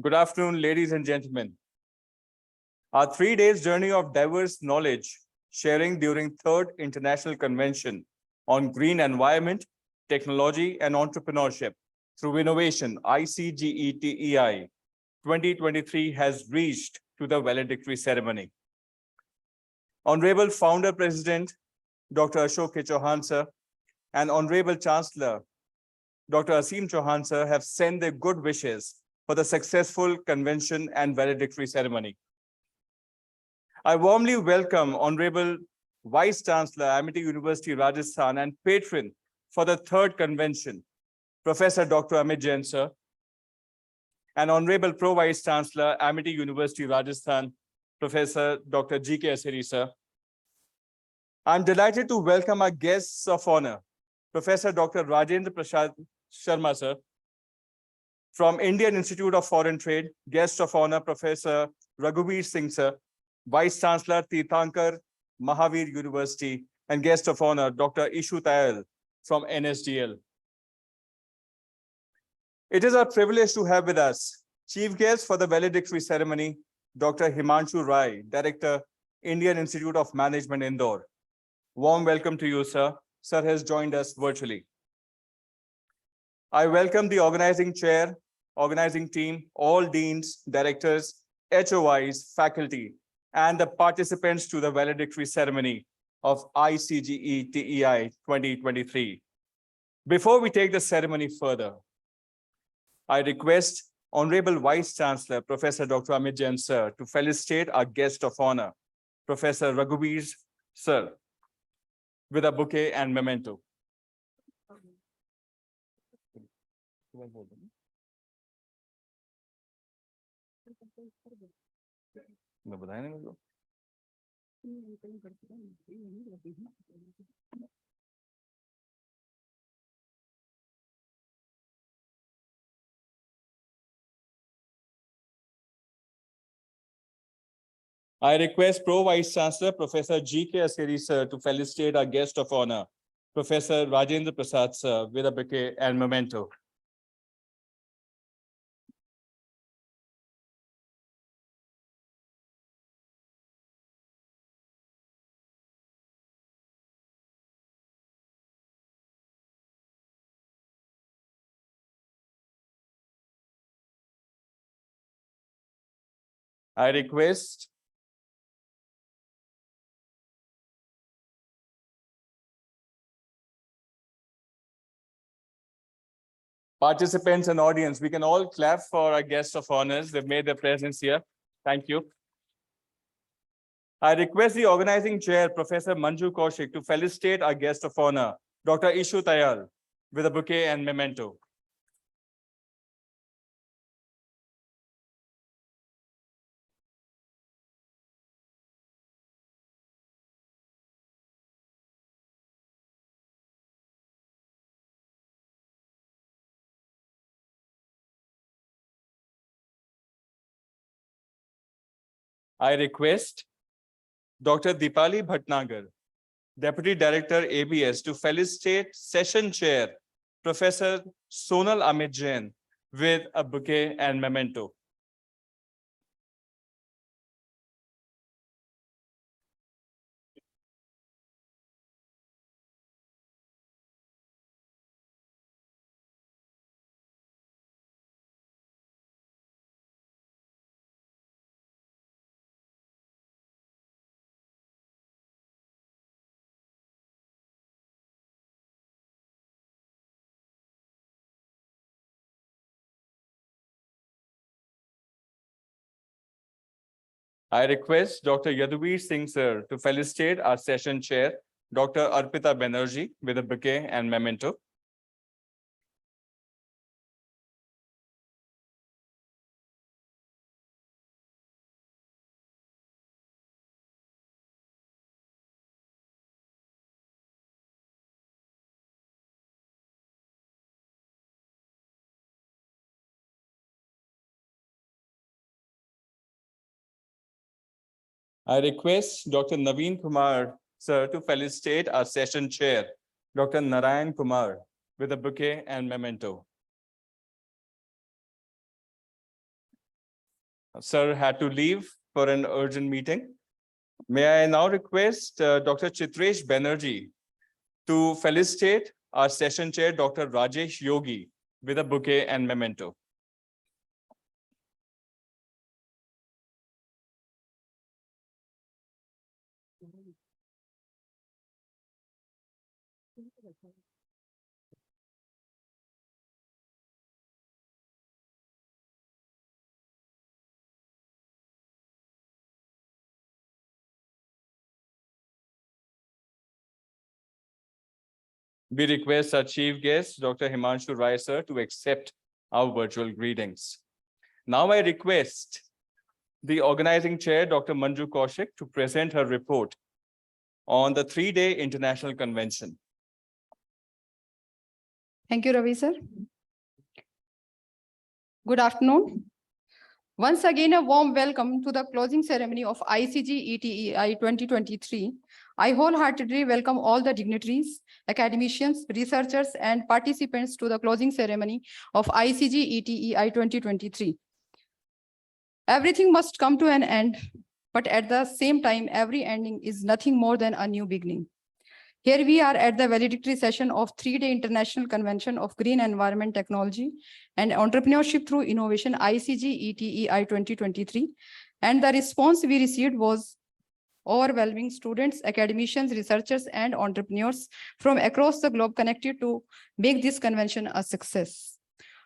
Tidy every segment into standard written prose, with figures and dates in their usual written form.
Good afternoon, ladies and gentlemen. Our 3 days journey of diverse knowledge sharing during 3rd International Convention on Green Environment, Technology and Entrepreneurship through Innovation, ICGETEI 2023 has reached to the valedictory ceremony. Honorable Founder President, Dr. Ashok Chauhan sir, and Honorable Chancellor, Dr. Aseem Chauhan sir, have sent their good wishes for the successful convention and valedictory ceremony. I warmly welcome Honorable Vice Chancellor, Amity University, Rajasthan, and patron for the 3rd convention, Professor Dr. Amit Jain sir, and Honorable Pro Vice Chancellor, Amity University, Rajasthan, Professor Dr. G.K. Aseri sir. I'm delighted to welcome our guests of honor, Professor Dr. Rajendra Prasad Sharma sir, from Indian Institute of Foreign Trade, guest of honor, Professor Raghuveer Singh sir, Vice Chancellor, Tirthankar Mahavir University, and guest of honor, Dr. Ishu Tayal from NSDL. It is our privilege to have with us chief guest for the valedictory ceremony, Dr. Himanshu Rai, Director, Indian Institute of Management, Indore. Warm welcome to you, sir. Sir has joined us virtually. I welcome the organizing chair, organizing team, all deans, directors, HOIs, faculty, and the participants to the valedictory ceremony of ICGETEI 2023. Before we take the ceremony further, I request Honorable Vice Chancellor, Professor Dr. Amit Jain sir, to felicitate our guest of honor, Professor Raghuveer sir, with a bouquet and memento. I request Pro Vice Chancellor, Professor G.K. Aseri sir, to felicitate our guest of honor, Professor Rajendra Prasad sir, with a bouquet and memento. I request participants and audience, we can all clap for our guests of honors. They've made their presence here. Thank you. I request the organizing chair, Professor Manju Kaushik, to felicitate our guest of honor, Dr. Ishu Tayal, with a bouquet and memento. I request Dr. Deepali Bhatnagar, Deputy Director, ABS, to felicitate Session Chair, Professor Sonal Amit Jain, with a bouquet and memento. I request Dr. Yaduvir Singh sir to felicitate our session chair, Dr. Arpita Banerjee, with a bouquet and memento. I request Dr. Naveen Kumar sir to felicitate our session chair, Dr. Narayan Kumar, with a bouquet and memento. Sir had to leave for an urgent meeting. May I now request Dr. Chitresh Banerjee to felicitate our session chair, Dr. Rajesh Yogi, with a bouquet and memento. We request our chief guest, Dr. Himanshu Rai, sir, to accept our virtual greetings. Now I request the organizing chair, Dr. Manju Kaushik, to present her report on the 3-day international convention. Thank you, Ravi, sir. Good afternoon. Once again, a warm welcome to the closing ceremony of ICGETEI 2023. I wholeheartedly welcome all the dignitaries, academicians, researchers, and participants to the closing ceremony of ICGETEI 2023. Everything must come to an end, but at the same time, every ending is nothing more than a new beginning. Here we are at the valedictory session of 3-day International Convention of Green Environment Technology and Entrepreneurship through Innovation, ICGETEI 2023. And the response we received was overwhelming. Students, academicians, researchers, and entrepreneurs from across the globe connected to make this convention a success.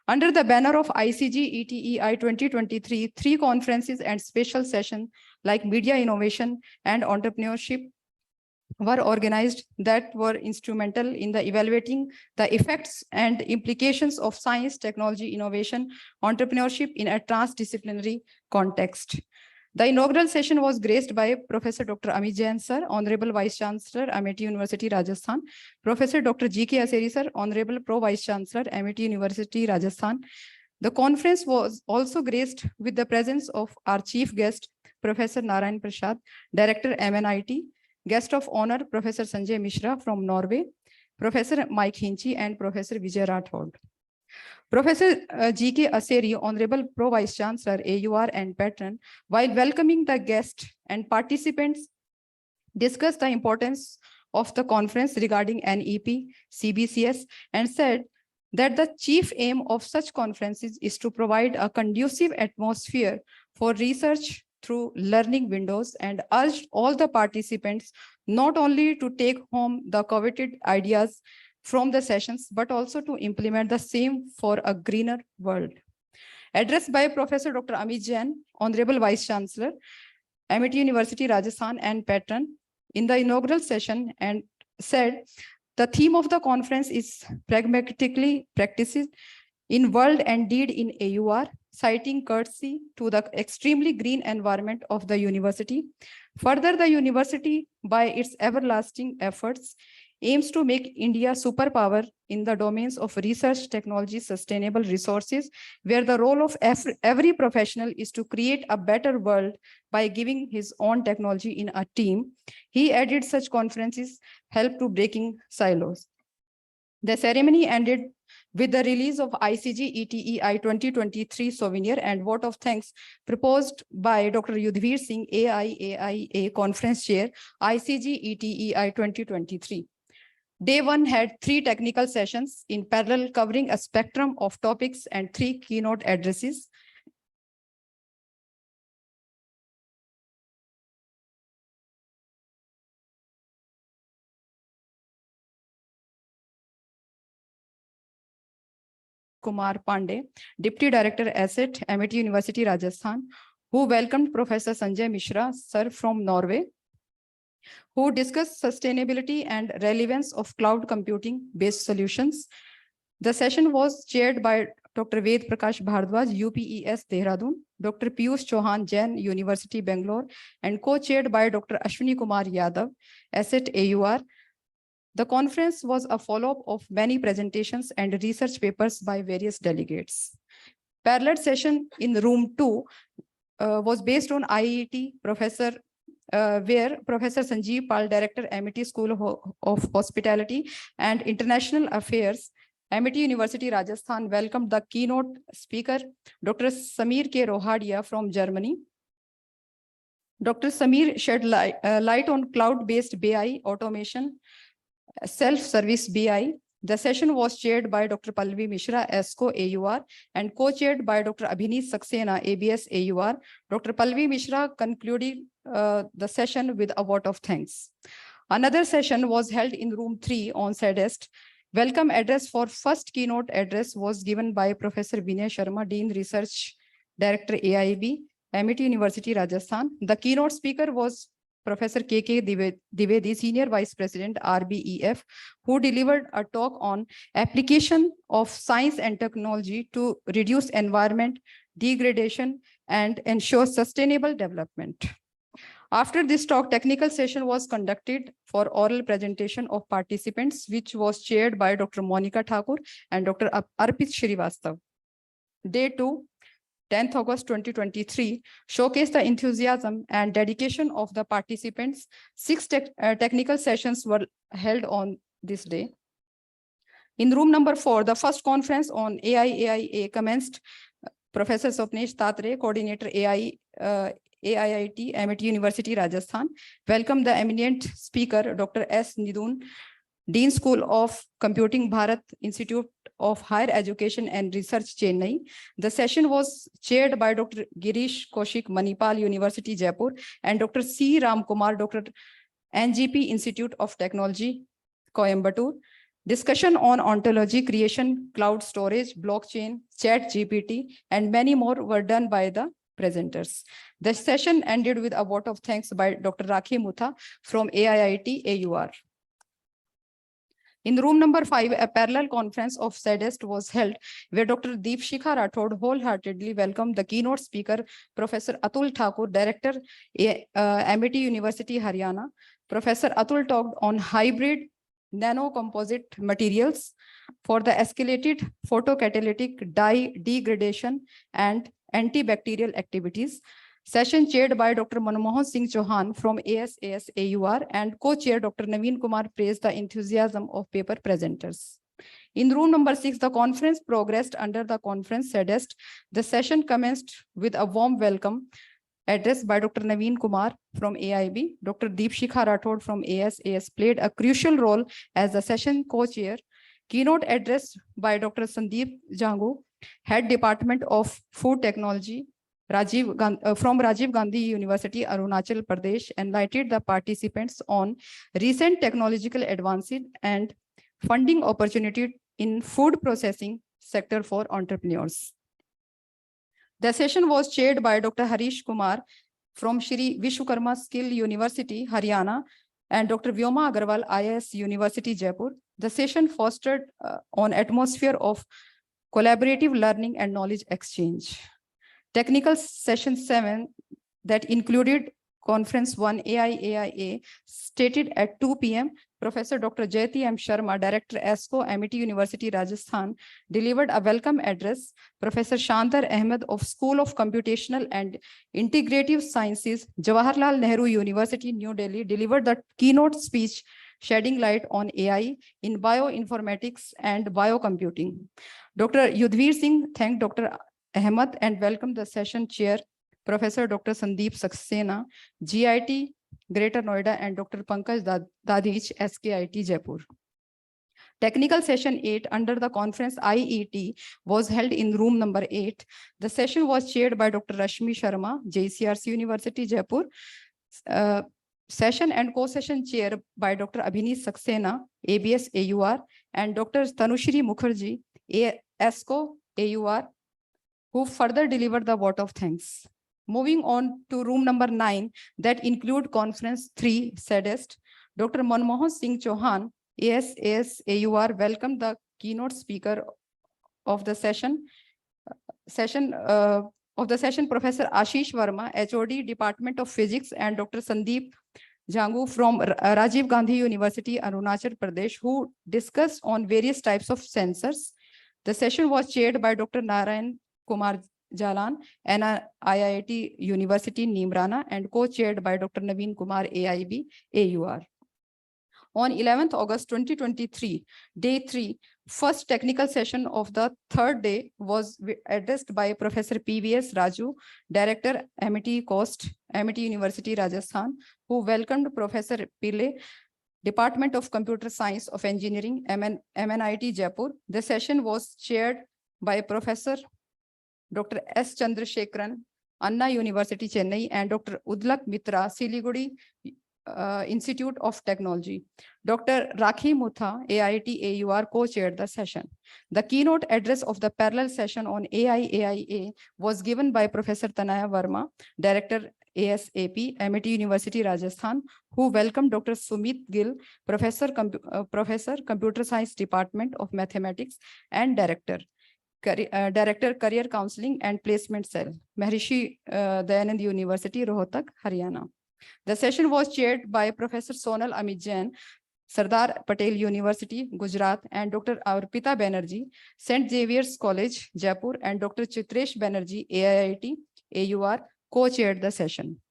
Under the banner of ICGETEI 2023, 3 conferences and special sessions like Media Innovation and Entrepreneurship were organized that were instrumental in the evaluating the effects and implications of science, technology, innovation, entrepreneurship in a transdisciplinary context. The inaugural session was graced by Professor Dr. Amit Jain, sir, Honorable Vice Chancellor, Amity University, Rajasthan, Professor Dr. G.K. Aseri, sir, Honorable Pro Vice Chancellor, Amity University, Rajasthan. The conference was also graced with the presence of our chief guest, Professor Narayan Prasad, Director, MNIT, guest of honor, Professor Sanjay Mishra from Norway, Professor Mike Hinchey, and Professor Vijay Rathod. Professor G.K. Aseri, Honorable Pro Vice Chancellor, AUR and Patron, while welcoming the guests and participants, discussed the importance of the conference regarding NEP, CBCS, and said that the chief aim of such conferences is to provide a conducive atmosphere for research through learning windows, and urged all the participants not only to take home the coveted ideas from the sessions, but also to implement the same for a greener world. Addressed by Professor Dr. Amit Jain, Honorable Vice Chancellor, Amity University, Rajasthan, and Patron, in the inaugural session, and said, the theme of the conference is pragmatically practices in world and deed in AUR, citing courtesy to the extremely green environment of the university. Further, the university, by its everlasting efforts, aims to make India superpower in the domains of research, technology, sustainable resources, where the role of every professional is to create a better world by giving his own technology in a team. He added such conferences help to breaking silos. The ceremony ended with the release of ICGETEI 2023 souvenir and vote of thanks proposed by Dr. Yudhvir Singh, AIAIA Conference Chair, ICGETEI 2023. Day 1 had 3 technical sessions in parallel covering a spectrum of topics and 3 keynote addresses. Kumar Pandey, Deputy Director Asset, Amity University, Rajasthan, who welcomed Professor Sanjay Mishra, sir, from Norway, who discussed sustainability and relevance of cloud computing-based solutions. The session was chaired by Dr. Ved Prakash Bhardwaj, UPES Dehradun, Dr. Piyush Chauhan, Jain University, Bangalore, and co-chaired by Dr. Ashwini Kumar Yadav, Asset AUR. The conference was a follow-up of many presentations and research papers by various delegates. Parallel session in room 2 was based on IET professor, where Professor Sanjeev Pal, Director, Amity School of Hospitality and International Affairs, Amity University, Rajasthan welcomed the keynote speaker, Dr. Samir K. Rohadia from Germany. Dr. Samir shed light on cloud-based BI automation, self-service BI. The session was chaired by Dr. Pallavi Mishra, ESCO AUR, and co-chaired by Dr. Abhineet Saxena, ABS AUR. Dr. Pallavi Mishra concluded the session with a vote of thanks. Another session was held in room 3 on SEDEST. Welcome address for first keynote address was given by Professor Vinay Sharma, Dean Research Director AIB, Amity University, Rajasthan. The keynote speaker was Professor K.K. Dwivedi, Senior Vice President, RBEF, who delivered a talk on application of science and technology to reduce environment degradation and ensure sustainable development. After this talk, technical session was conducted for oral presentation of participants, which was chaired by Dr. Monica Thakur and Dr. Arpit Srivastav. Day 2, 10th August 2023, showcased the enthusiasm and dedication of the participants. 6 technical sessions were held on this day. In room number 4, the first conference on AIAIA commenced. Professor Swapnesh Tatre, Coordinator AIIT, Amity University, Rajasthan, welcomed the eminent speaker, Dr. S. Nidun, Dean School of Computing, Bharat Institute of Higher Education and Research, Chennai. The session was chaired by Dr. Girish Kaushik, Manipal University, Jaipur, and Dr. C. Ramkumar, Dr. NGP Institute of Technology, Coimbatore. Discussion on ontology creation, cloud storage, blockchain, chat GPT, and many more were done by the presenters. The session ended with a vote of thanks by Dr. Rakhi Mutha from AIIT AUR. In room number 5, a parallel conference of SEDEST was held, where Dr. Deepshikha Rathod wholeheartedly welcomed the keynote speaker, Professor Atul Thakur, Director, Amity University, Haryana. Professor Atul talked on hybrid nanocomposite materials for the escalated photocatalytic dye degradation and antibacterial activities. Session chaired by Dr. Manmohan Singh Chauhan from ASAS AUR and co-chair Dr. Naveen Kumar praised the enthusiasm of paper presenters. In room number 6, the conference progressed under the conference SEDEST. The session commenced with a warm welcome address by Dr. Naveen Kumar from AIB. Dr. Deepshikha Rathod from ASAS played a crucial role as the session co-chair. Keynote address by Dr. Sandeep Jangu, Head Department of Food Technology, from Rajiv Gandhi University, Arunachal Pradesh, enlightened the participants on recent technological advances and funding opportunity in food processing sector for entrepreneurs. The session was chaired by Dr. Harish Kumar from Shri Vishwakarma Skill University, Haryana, and Dr. Vyoma Agarwal, IIS University, Jaipur. The session fostered on atmosphere of collaborative learning and knowledge exchange. Technical session 7 that included conference 1 AIAIA stated at 2 p.m. Professor Dr. Jayati M. Sharma, Director ESCO, Amity University, Rajasthan, delivered a welcome address. Professor Shantar Ahmed of School of Computational and Integrative Sciences, Jawaharlal Nehru University, New Delhi, delivered the keynote speech shedding light on AI in bioinformatics and biocomputing. Dr. Yudhvir Singh thanked Dr. Ahmed and welcomed the session chair, Professor Dr. Sandeep Saxena, GIT, Greater Noida, and Dr. Pankaj Dadich, SKIT, Jaipur. Technical session 8 under the conference IET was held in room number 8. The session was chaired by Dr. Rashmi Sharma, JCRC University, Jaipur. Session and co-session chair by Dr. Abhineet Saxena, ABS AUR, and Dr. Tanushri Mukherjee, ESCO AUR, who further delivered the vote of thanks. Moving on to room number 9, that include conference 3, SEDEST, Dr. Manmohan Singh Chauhan, ASAS AUR, welcomed the keynote speaker of the session, Professor Ashish Verma, HOD, Department of Physics, and Dr. Sandeep Jangu from Rajiv Gandhi University, Arunachal Pradesh, who discussed on various types of sensors. The session was chaired by Dr. Narayan Kumar Jalan, IIT University, Nimrana, and co-chaired by Dr. Naveen Kumar, AIB, AUR. On 11th August 2023, day 3, first technical session of the third day was addressed by Professor PVS Raju, Director, Amity Coast, Amity University, Rajasthan, who welcomed Professor Pillai, Department of Computer Science of Engineering, MNIT Jaipur. The session was chaired by Professor Dr. S. Chandrasekharan, Anna University, Chennai, and Dr. Udlak Mitra, Siliguri Institute of Technology. Dr. Rakhi Mutha, AIT AUR, co-chaired the session. The keynote address of the parallel session on AI/AIA was given by Professor Tanaya Verma, Director, ASAP, Amity University, Rajasthan, who welcomed Dr. Sumit Gill, Professor, Computer Science Department of Mathematics, and Director, Career Counseling and Placement Cell, Maharishi Dayanand University, Rohtak, Haryana. The session was chaired by Professor Sonal Amit Jain, Sardar Patel University, Gujarat, and Dr. Arpita Banerjee, St. Xavier's College, Jaipur, and Dr. Chitresh Banerjee, AIIT, AUR, co-chaired the session.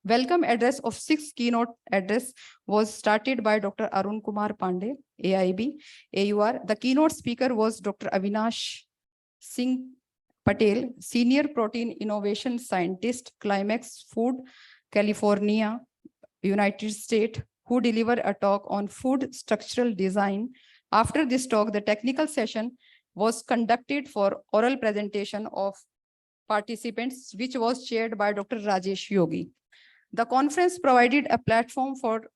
Welcome address of 6 keynote address was started by Dr. Arun Kumar Pandey, AIB, AUR. The keynote speaker was Dr. Avinash Singh Patel, Senior Protein Innovation Scientist, Climax Food, California, United States, who delivered a talk on food structural design. After this talk, the technical session was conducted for oral presentation of participants, which was chaired by Dr. Rajesh Yogi. The conference provided a platform for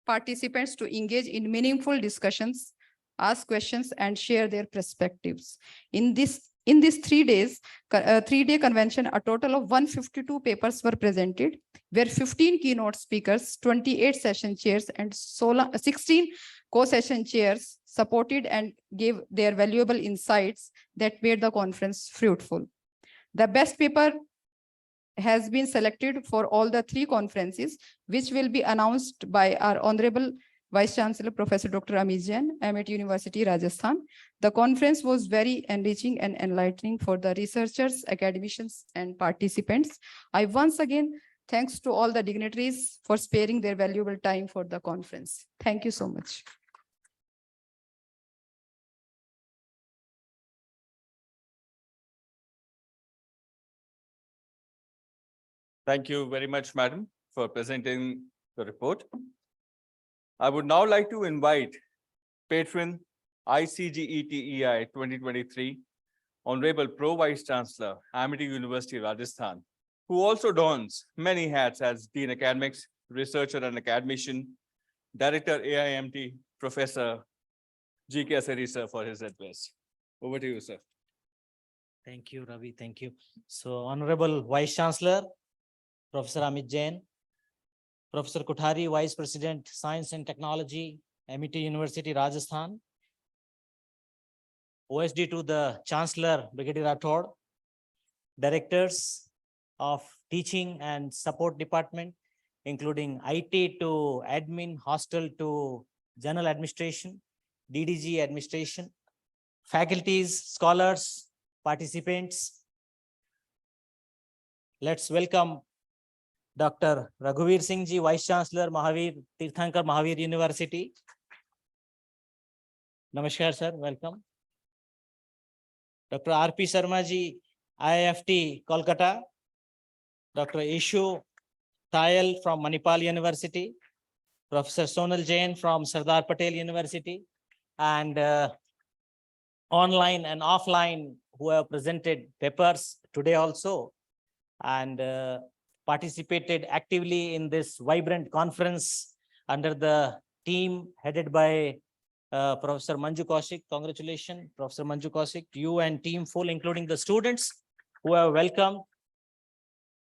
participants to engage in meaningful discussions, ask questions, and share their perspectives. In this 3-day convention, a total of 152 papers were presented, where 15 keynote speakers, 28 session chairs, and 16 co-session chairs supported and gave their valuable insights that made the conference fruitful. The best paper has been selected for all the 3 conferences, which will be announced by our Honorable Vice Chancellor, Professor Dr. Amit Jain, Amity University, Rajasthan. The conference was very enriching and enlightening for the researchers, academicians, and participants. I once again thanks to all the dignitaries for sparing their valuable time for the conference. Thank you so much. Thank you very much, Madam, for presenting the report. I would now like to invite patron ICGETEI 2023, Honorable Pro Vice Chancellor, Amity University, Rajasthan, who also dons many hats as Dean Academics, Researcher and Academician, Director AIMT, Professor G.K. Aseri, sir, for his address. Over to you, sir. Thank you, Ravi. Thank you. So, Honorable Vice Chancellor, Professor Amit Jain, Professor Kothari, Vice President, Science and Technology, Amity University, Rajasthan, OSD to the Chancellor, Brigadier Rathod, Directors of Teaching and Support Department, including IT to Admin, Hostel to General Administration, DDG Administration, faculties, scholars, participants. Let's welcome Dr. Raghuveer Singh Ji, Vice Chancellor, Mahavir Tirthankar Mahavir University. Namaskar, sir. Welcome. Dr. R.P. Sharma Ji, IIFT, Kolkata. Dr. Ishu Tayal from Manipal University. Professor Sonal Jain from Sardar Patel University. And online and offline who have presented papers today also. And participated actively in this vibrant conference under the team headed by Professor Manju Kaushik. Congratulations, Professor Manju Kaushik, you and team full, including the students who have welcomed.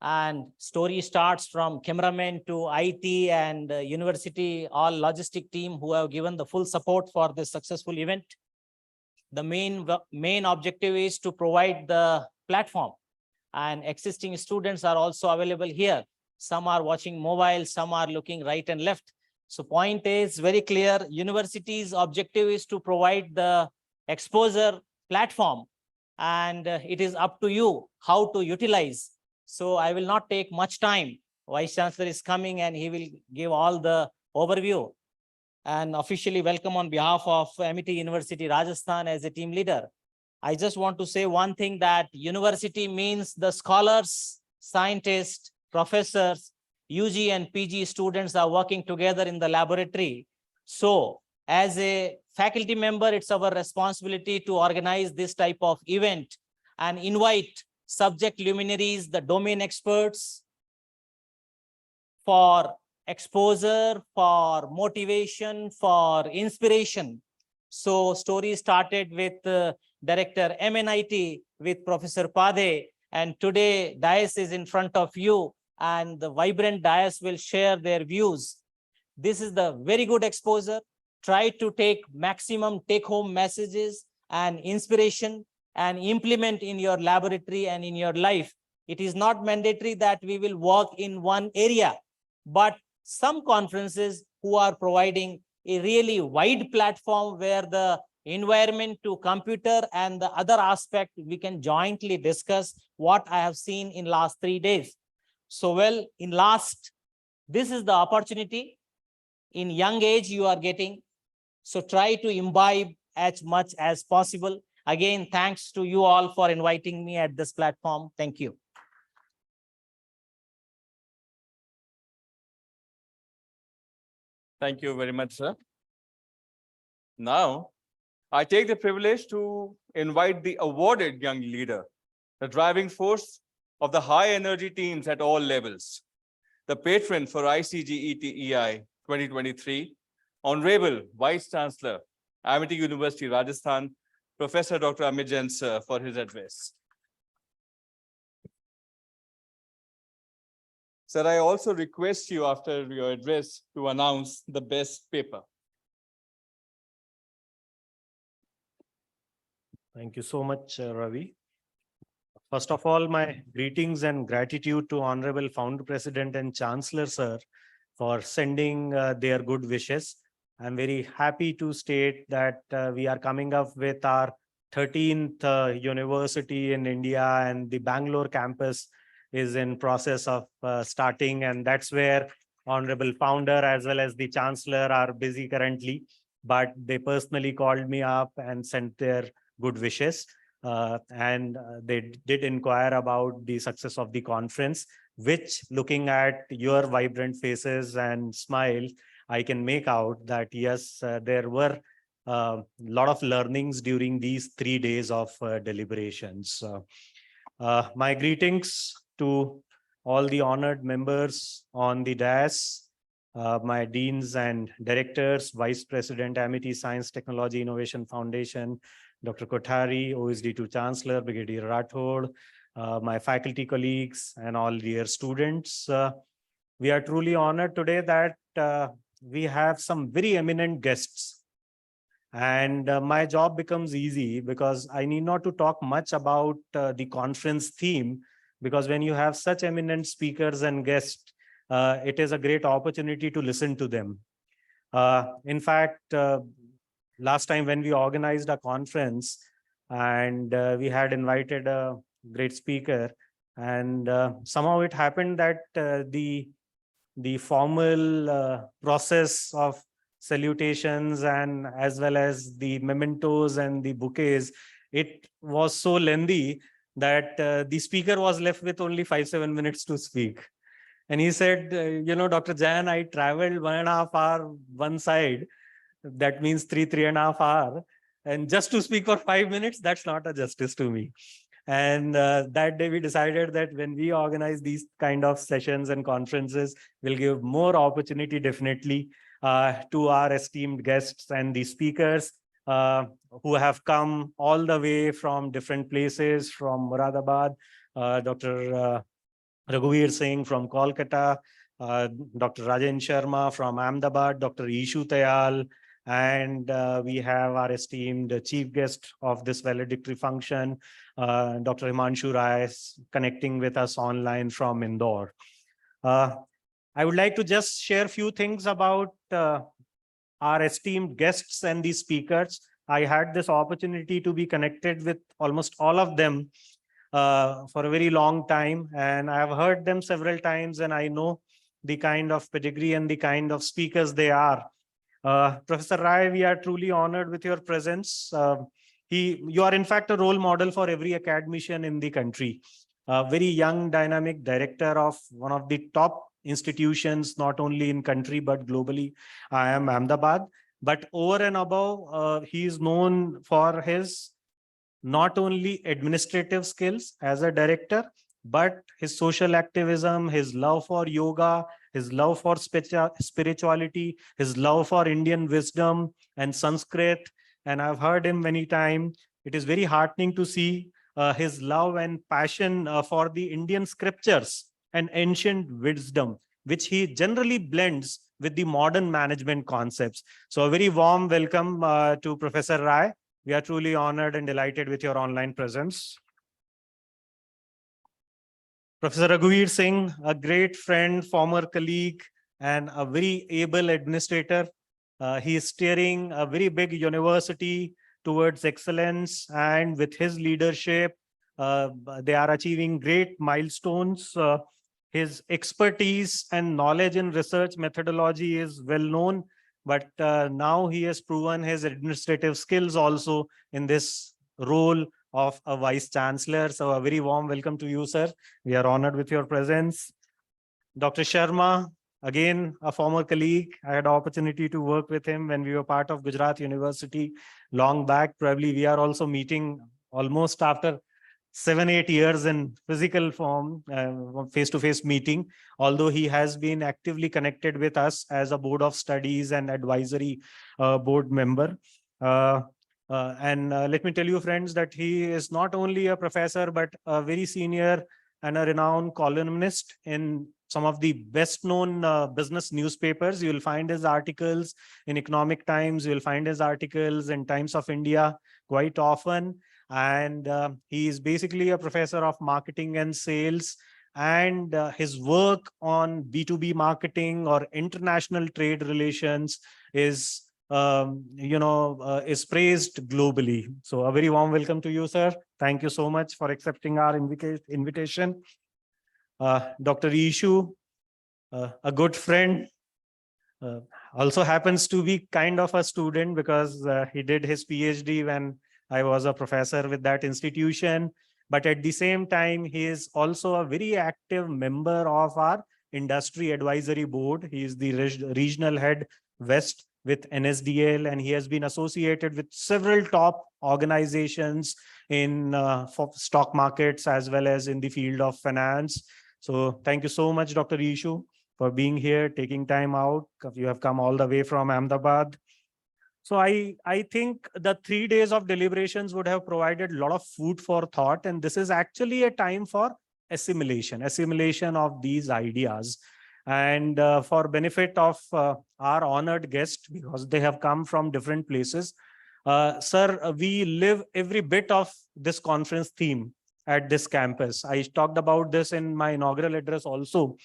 And story starts from cameraman to IT and university, all logistic team who have given the full support for this successful event. The main objective is to provide the platform, and existing students are also available here. Some are watching mobile, some are looking right and left. So point is very clear. University's objective is to provide the exposure platform, and it is up to you how to utilize. So I will not take much time. Vice Chancellor is coming and he will give all the overview. and officially welcome on behalf of Amity University, Rajasthan as a team leader. I just want to say one thing, that university means the scholars, scientists, professors, UG and PG students are working together in the laboratory. So as a faculty member, it's our responsibility to organize this type of event and invite subject luminaries, the domain experts, for exposure, for motivation, for inspiration. So story started with Director MNIT with Professor Pade, and today dais is in front of you, and the vibrant dais will share their views. This is the very good exposure. Try to take maximum take-home messages and inspiration and implement in your laboratory and in your life. It is not mandatory that we will work in one area, but some conferences who are providing a really wide platform where the environment to computer and the other aspect we can jointly discuss what I have seen in last 3 days. So well, this is the opportunity. In young age you are getting, so try to imbibe as much as possible. Again, thanks to you all for inviting me at this platform. Thank you. Thank you very much, sir. Now, I take the privilege to invite the awarded young leader, the driving force of the high energy teams at all levels, the patron for ICGETEI 2023, Honorable Vice Chancellor, Amity University, Rajasthan, Professor Dr. Amit Jain, sir, for his address. Sir, I also request you after your address to announce the best paper. Thank you so much, Ravi. First of all, my greetings and gratitude to Honorable Founder President and Chancellor, sir, for sending their good wishes. I'm very happy to state that we are coming up with our 13th university in India, and the Bangalore campus is in process of starting, and that's where Honorable Founder as well as the Chancellor are busy currently, but they personally called me up and sent their good wishes. And they did inquire about the success of the conference, which, looking at your vibrant faces and smiles, I can make out that yes, there were a lot of learnings during these 3 days of deliberations. My greetings to all the honored members on the dais, my deans and directors, Vice President, Amity Science Technology Innovation Foundation, Dr. Kothari, OSD2 Chancellor, Brigadier Rathod, my faculty colleagues, and all dear students. We are truly honored today that we have some very eminent guests. And my job becomes easy because I need not to talk much about the conference theme, because when you have such eminent speakers and guests, it is a great opportunity to listen to them. In fact, last time when we organized a conference and we had invited a great speaker, and somehow it happened that the formal process of salutations and as well as the mementos and the bouquets, it was so lengthy that the speaker was left with only 5-7 minutes to speak. And he said, you know, Dr. Jain, I traveled 1.5 hours one side. That means 3.5 hours. And just to speak for 5 minutes, that's not a justice to me. And that day we decided that when we organize these kind of sessions and conferences, we'll give more opportunity definitely to our esteemed guests and the speakers who have come all the way from different places, from Moradabad, Dr. Raghuveer Singh from Kolkata, Dr. Rajen Sharma from Ahmedabad, Dr. Ishu Tayal, and we have our esteemed chief guest of this valedictory function, Dr. Himanshu Rai, connecting with us online from Indore. I would like to just share a few things about our esteemed guests and the speakers. I had this opportunity to be connected with almost all of them for a very long time, and I have heard them several times, and I know the kind of pedigree and the kind of speakers they are. Professor Rai, we are truly honored with your presence. You are in fact a role model for every academician in the country. A very young, dynamic director of one of the top institutions, not only in country, but globally. I am Ahmedabad. But over and above, he is known for his not only administrative skills as a director, but his social activism, his love for yoga, his love for spirituality, his love for Indian wisdom and Sanskrit. And I've heard him many times. It is very heartening to see his love and passion for the Indian scriptures and ancient wisdom, which he generally blends with the modern management concepts. So a very warm welcome to Professor Rai. We are truly honored and delighted with your online presence. Professor Raghuveer Singh, a great friend, former colleague, and a very able administrator. He is steering a very big university towards excellence, and with his leadership, they are achieving great milestones. His expertise and knowledge in research methodology is well known, but now he has proven his administrative skills also in this role of a vice chancellor. So a very warm welcome to you, sir. We are honored with your presence. Dr. Sharma, again, a former colleague. I had opportunity to work with him when we were part of Gujarat University long back. Probably we are also meeting almost after 7-8 years in physical form, face-to-face meeting, although he has been actively connected with us as a board of studies and advisory board member. Let me tell you, friends, that he is not only a professor, but a very senior and a renowned columnist in some of the best known business newspapers. You will find his articles in Economic Times. You will find his articles in Times of India quite often. And he is basically a professor of marketing and sales. And his work on B2B marketing or international trade relations is is praised globally. So a very warm welcome to you, sir. Thank you so much for accepting our invitation. Dr. Ishu, a good friend, also happens to be kind of a student because he did his PhD when I was a professor with that institution. But at the same time, he is also a very active member of our industry advisory board. He is the regional head West with NSDL, and he has been associated with several top organizations in for stock markets as well as in the field of finance. So thank you so much, Dr. Ishu, for being here, taking time out. You have come all the way from Ahmedabad. So I think the 3 days of deliberations would have provided a lot of food for thought. And this is actually a time for assimilation of these ideas. And for benefit of our honored guests, because they have come from different places, sir, we live every bit of this conference theme at this campus. I talked about this in my inaugural address also.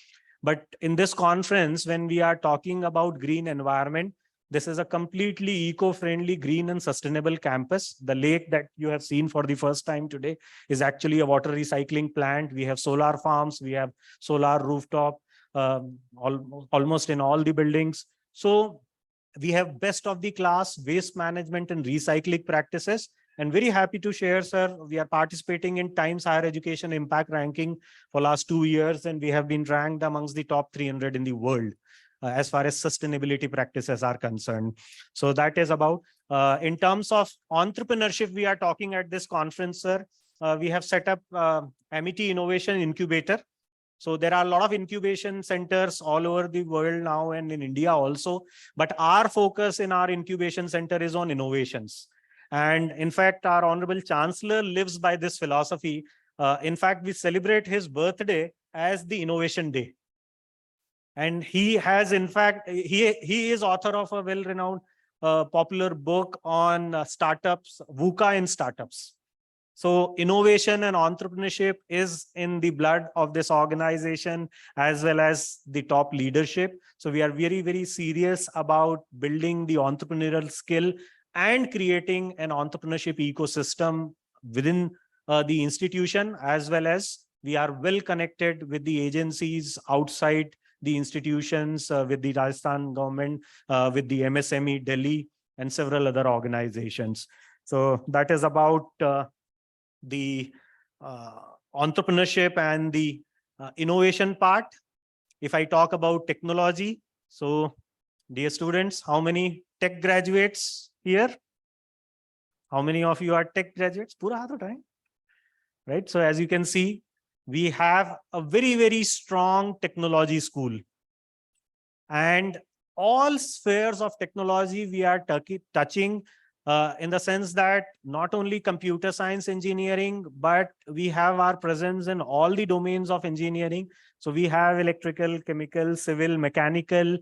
But in this conference, when we are talking about green environment, this is a completely eco-friendly, green and sustainable campus. The lake that you have seen for the first time today is actually a water recycling plant. We have solar farms, we have solar rooftop, almost in all the buildings. So we have best of the class waste management and recycling practices. And very happy to share, sir, we are participating in Times Higher Education Impact Ranking for last 2 years, and we have been ranked amongst the top 300 in the world as far as sustainability practices are concerned. So that is about, in terms of entrepreneurship, we are talking at this conference, sir. We have set up Amity Innovation Incubator. So there are a lot of incubation centers all over the world now and in India also. But our focus in our incubation center is on innovations. And in fact, our Honorable Chancellor lives by this philosophy. In fact, we celebrate his birthday as the Innovation Day. And he has, in fact, he is author of a well-renowned popular book on startups, VUCA in startups. So innovation and entrepreneurship is in the blood of this organization as well as the top leadership. So we are very, very serious about building the entrepreneurial skill and creating an entrepreneurship ecosystem within the institution, as well as we are well connected with the agencies outside the institutions with the Rajasthan government, with the MSME Delhi, and several other organizations. So that is about the entrepreneurship and the innovation part. If I talk about technology, so dear students, how many tech graduates here? How many of you are tech graduates? Pura haath uthaye. Right? So as you can see, we have a very, very strong technology school. And all spheres of technology we are touching in the sense that not only computer science engineering, but we have our presence in all the domains of engineering. So we have electrical, chemical, civil, mechanical,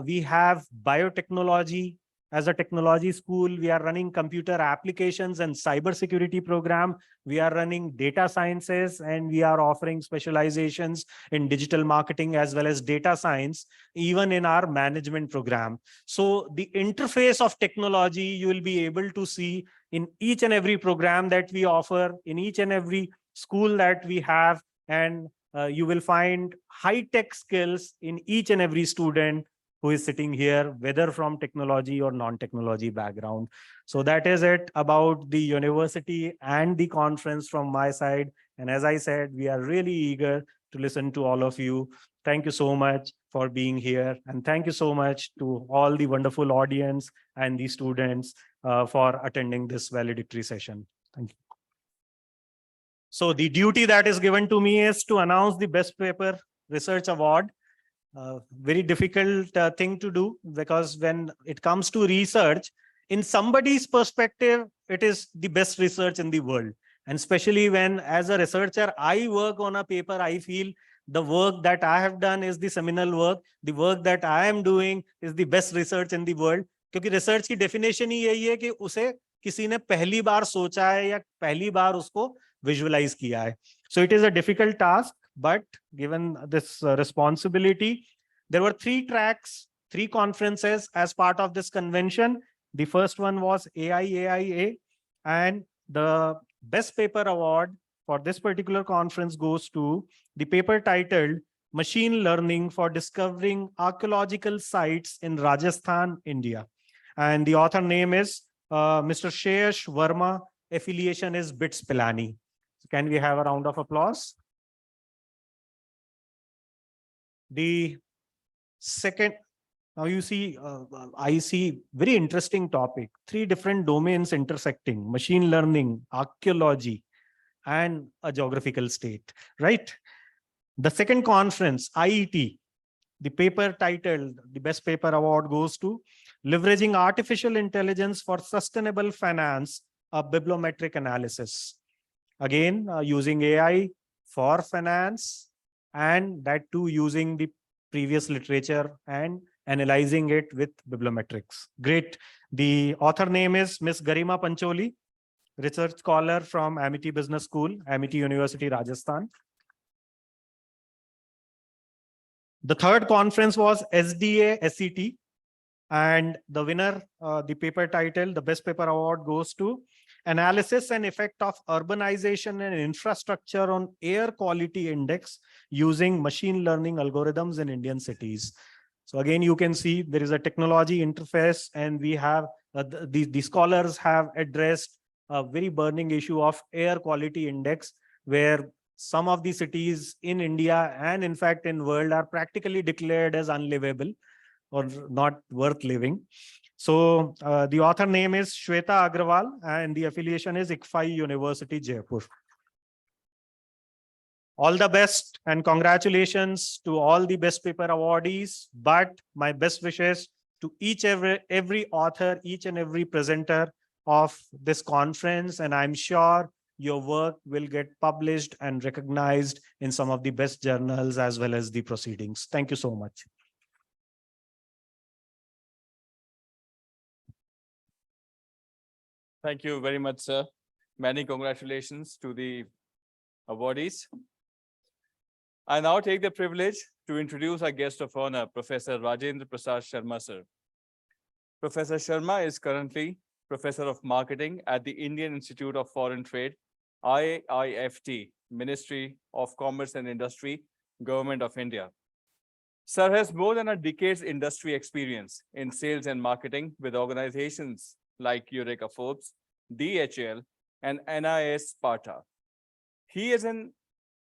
we have biotechnology. As a technology school, we are running computer applications and cybersecurity program. We are running data sciences, and we are offering specializations in digital marketing as well as data science, even in our management program. So the interface of technology you will be able to see in each and every program that we offer, in each and every school that we have, and you will find high-tech skills in each and every student who is sitting here, whether from technology or non-technology background. So that is it about the university and the conference from my side. And as I said, we are really eager to listen to all of you. Thank you so much for being here. And thank you so much to all the wonderful audience and the students for attending this valedictory session. Thank you. So the duty that is given to me is to announce the Best Paper Research Award. Very difficult thing to do, because when it comes to research, in somebody's perspective, it is the best research in the world. And especially when, as a researcher, I work on a paper, I feel the work that I have done is the seminal work. The work that I am doing is the best research in the world. क्योंकि research की definition ही यही है कि उसे किसी ने पहली बार सोचा है या पहली बार उसको visualize किया है. So it is a difficult task. But given this responsibility, there were 3 tracks, 3 conferences as part of this convention. The first one was AIAIA, and the Best Paper Award for this particular conference goes to the paper titled Machine Learning for Discovering Archaeological Sites in Rajasthan, India. And the author name is Mr. Shesh Verma. Affiliation is BITS Pilani. So can we have a round of applause? The second, now you see, I see very interesting topic, 3 different domains intersecting: machine learning, archaeology, and a geographical state, right? The second conference, IET, the paper titled, the Best Paper Award goes to Leveraging Artificial Intelligence for Sustainable Finance, a Bibliometric Analysis. Again, using AI for finance, and that too using the previous literature and analyzing it with bibliometrics. Great. The author name is Ms. Garima Pancholi, research scholar from Amity Business School, Amity University, Rajasthan. The third conference was SDA SET, and the winner, the paper title, the Best Paper Award goes to Analysis and Effect of Urbanization and Infrastructure on Air Quality Index using Machine Learning Algorithms in Indian Cities. So again, you can see there is a technology interface, and we have the scholars have addressed a very burning issue of air quality index, where some of the cities in India and in fact in world are practically declared as unlivable or not worth living. So the author name is Shweta Agrawal, and the affiliation is ICGETEI University, Jaipur. All the best and congratulations to all the Best Paper awardees, but my best wishes to every author, each and every presenter of this conference, and I'm sure your work will get published and recognized in some of the best journals as well as the proceedings. Thank you so much. Thank you very much, sir. Many congratulations to the awardees. I now take the privilege to introduce our guest of honor, Professor Rajendra Prasad Sharma, sir. Professor Sharma is currently Professor of Marketing at the Indian Institute of Foreign Trade, IIFT, Ministry of Commerce and Industry, Government of India. Sir has more than a decade's industry experience in sales and marketing with organizations like Eureka Forbes, DHL, and NIS Sparta. He is an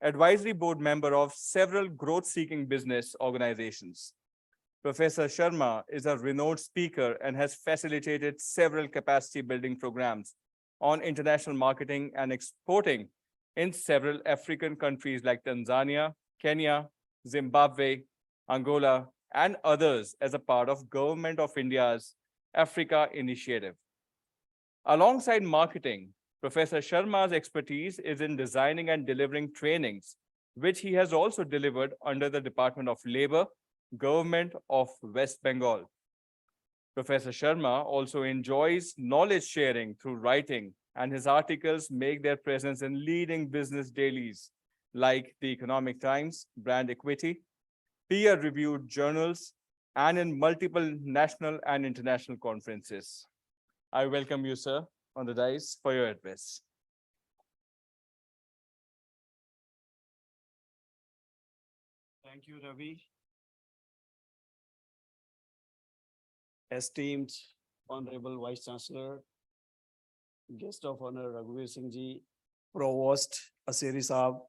advisory board member of several growth-seeking business organizations. Professor Sharma is a renowned speaker and has facilitated several capacity building programs on international marketing and exporting in several African countries like Tanzania, Kenya, Zimbabwe, Angola, and others as a part of Government of India's Africa Initiative. Alongside marketing, Professor Sharma's expertise is in designing and delivering trainings, which he has also delivered under the Department of Labor, Government of West Bengal. Professor Sharma also enjoys knowledge sharing through writing, and his articles make their presence in leading business dailies like the Economic Times, Brand Equity, peer-reviewed journals, and in multiple national and international conferences. I welcome you, sir, on the dais for your address. Thank you, Ravi. Esteemed Honorable Vice Chancellor, Guest of Honor Raghuveer Singh Ji, Provost Aseri Saab,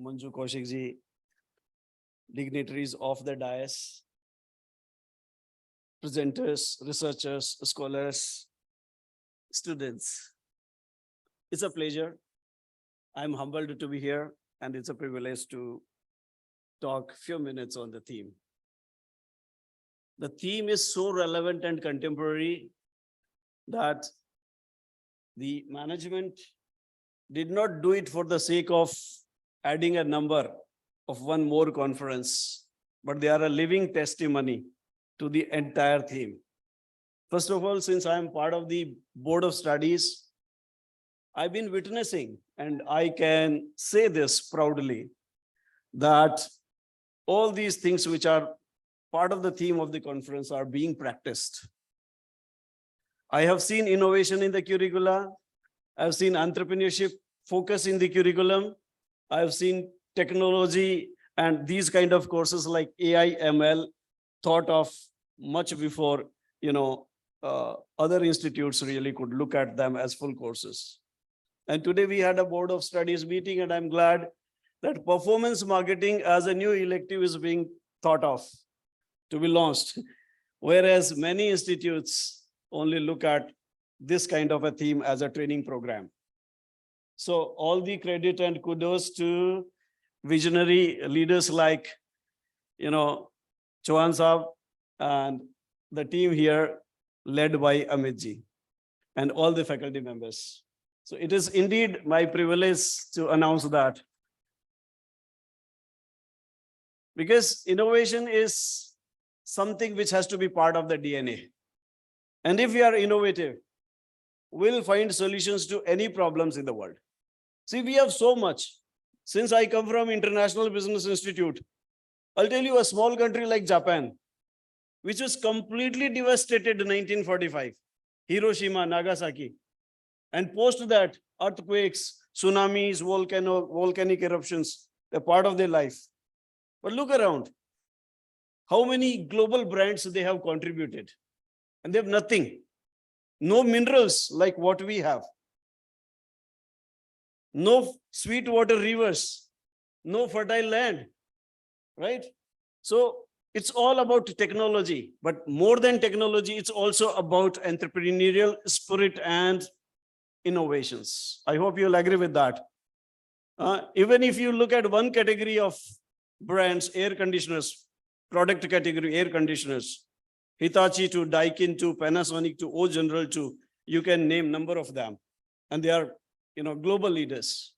Manju Kaushik Ji, dignitaries of the dais, presenters, researchers, scholars, students. It's a pleasure. I'm humbled to be here, and it's a privilege to talk a few minutes on the theme. The theme is so relevant and contemporary that the management did not do it for the sake of adding a number of one more conference, but they are a living testimony to the entire theme. First of all, since I am part of the Board of Studies, I've been witnessing, and I can say this proudly, that all these things which are part of the theme of the conference are being practiced. I have seen innovation in the curricula. I've seen entrepreneurship focus in the curriculum. I've seen technology and these kind of courses like AI, ML thought of much before, other institutes really could look at them as full courses. And today we had a Board of Studies meeting, and I'm glad that performance marketing as a new elective is being thought of to be launched, whereas many institutes only look at this kind of a theme as a training program. So all the credit and kudos to visionary leaders like, Chauhan Saab and the team here led by Amit Ji and all the faculty members. So it is indeed my privilege to announce that, because innovation is something which has to be part of the DNA. And if we are innovative, we'll find solutions to any problems in the world. See, we have so much. Since I come from International Business Institute, I'll tell you a small country like Japan, which was completely devastated in 1945, Hiroshima, Nagasaki. And post that, earthquakes, tsunamis, volcanic eruptions, a part of their life. But look around, how many global brands they have contributed, and they have nothing. No minerals like what we have. No sweet water rivers, no fertile land, right? So it's all about technology, but more than technology, it's also about entrepreneurial spirit and innovations. I hope you'll agree with that. Even if you look at one category of brands, air conditioners, product category, air conditioners, Hitachi to Daikin to Panasonic to O General to, you can name number of them. And they are, global leaders.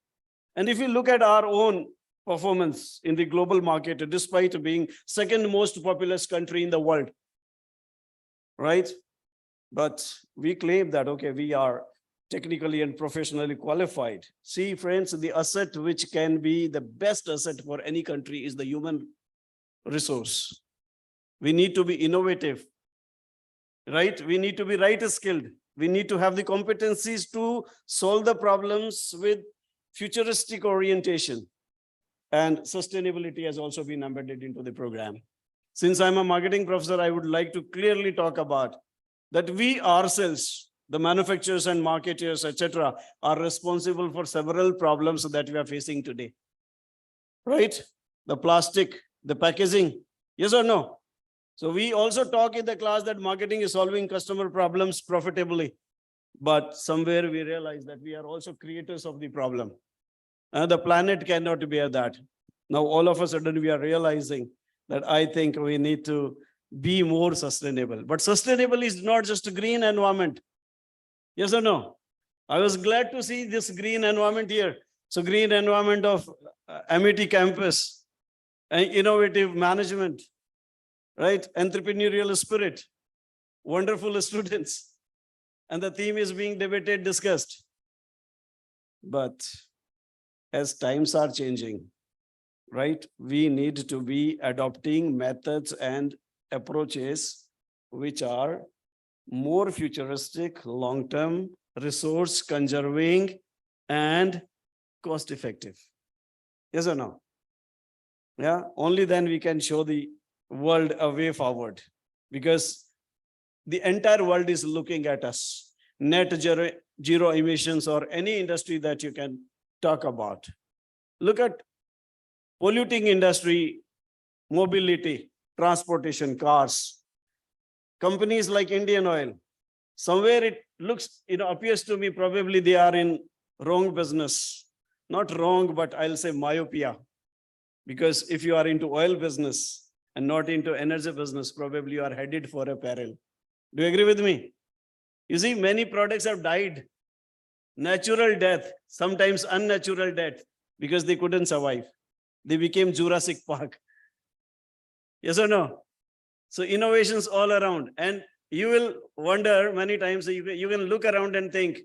And if you look at our own performance in the global market, despite being second most populous country in the world, right? But we claim that, okay, we are technically and professionally qualified. See, friends, the asset which can be the best asset for any country is the human resource. We need to be innovative, right? We need to be right skilled. We need to have the competencies to solve the problems with futuristic orientation. and sustainability has also been embedded into the program. Since I'm a marketing professor, I would like to clearly talk about that we ourselves, the manufacturers and marketers, etc., are responsible for several problems that we are facing today. Right? The plastic, the packaging, yes or no? So we also talk in the class that marketing is solving customer problems profitably. But somewhere we realize that we are also creators of the problem. The planet cannot bear that. Now, all of a sudden, we are realizing that I think we need to be more sustainable. But sustainable is not just green environment. Yes or no? I was glad to see this green environment here. So green environment of Amity campus, innovative management, right? Entrepreneurial spirit, wonderful students. And the theme is being debated, discussed. But as times are changing, right, we need to be adopting methods and approaches which are more futuristic, long-term, resource conserving, and cost-effective. Yes or no? Yeah, only then we can show the world a way forward, because the entire world is looking at us. Net zero emissions, or any industry that you can talk about. Look at polluting industry, mobility, transportation, cars. Companies like Indian Oil, somewhere it looks, appears to me probably they are in wrong business. Not wrong, but I'll say myopia. Because if you are into oil business and not into energy business, probably you are headed for a peril. Do you agree with me? You see, many products have died. Natural death, sometimes unnatural death, because they couldn't survive. They became Jurassic Park. Yes or no? So innovations all around. And you will wonder many times, you can look around and think,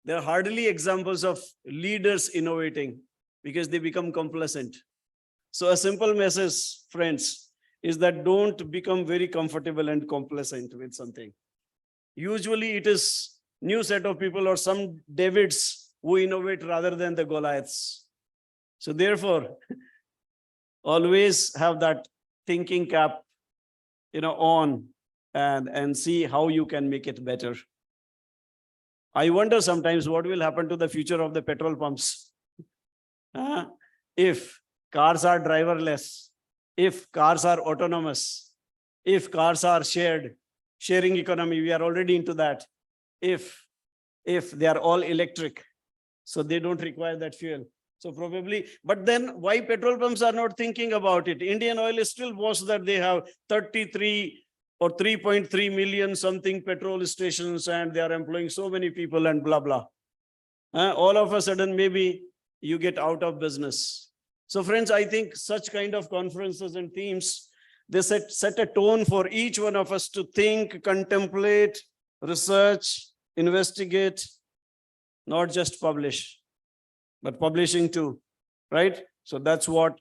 there are hardly examples of leaders innovating because they become complacent. So a simple message, friends, is that don't become very comfortable and complacent with something. Usually it is new set of people or some Davids who innovate rather than the Goliaths. So therefore, always have that thinking cap, on and see how you can make it better. I wonder sometimes what will happen to the future of the petrol pumps. If cars are driverless, if cars are autonomous, if cars are sharing economy, we are already into that. If they are all electric, so they don't require that fuel. So probably, but then why petrol pumps are not thinking about it? Indian Oil is still boasts that they have 33 or 3.3 million something petrol stations and they are employing so many people and blah, blah. All of a sudden, maybe you get out of business. So friends, I think such kind of conferences and themes, they set a tone for each one of us to think, contemplate, research, investigate, not just publish, but publishing too, right? So that's what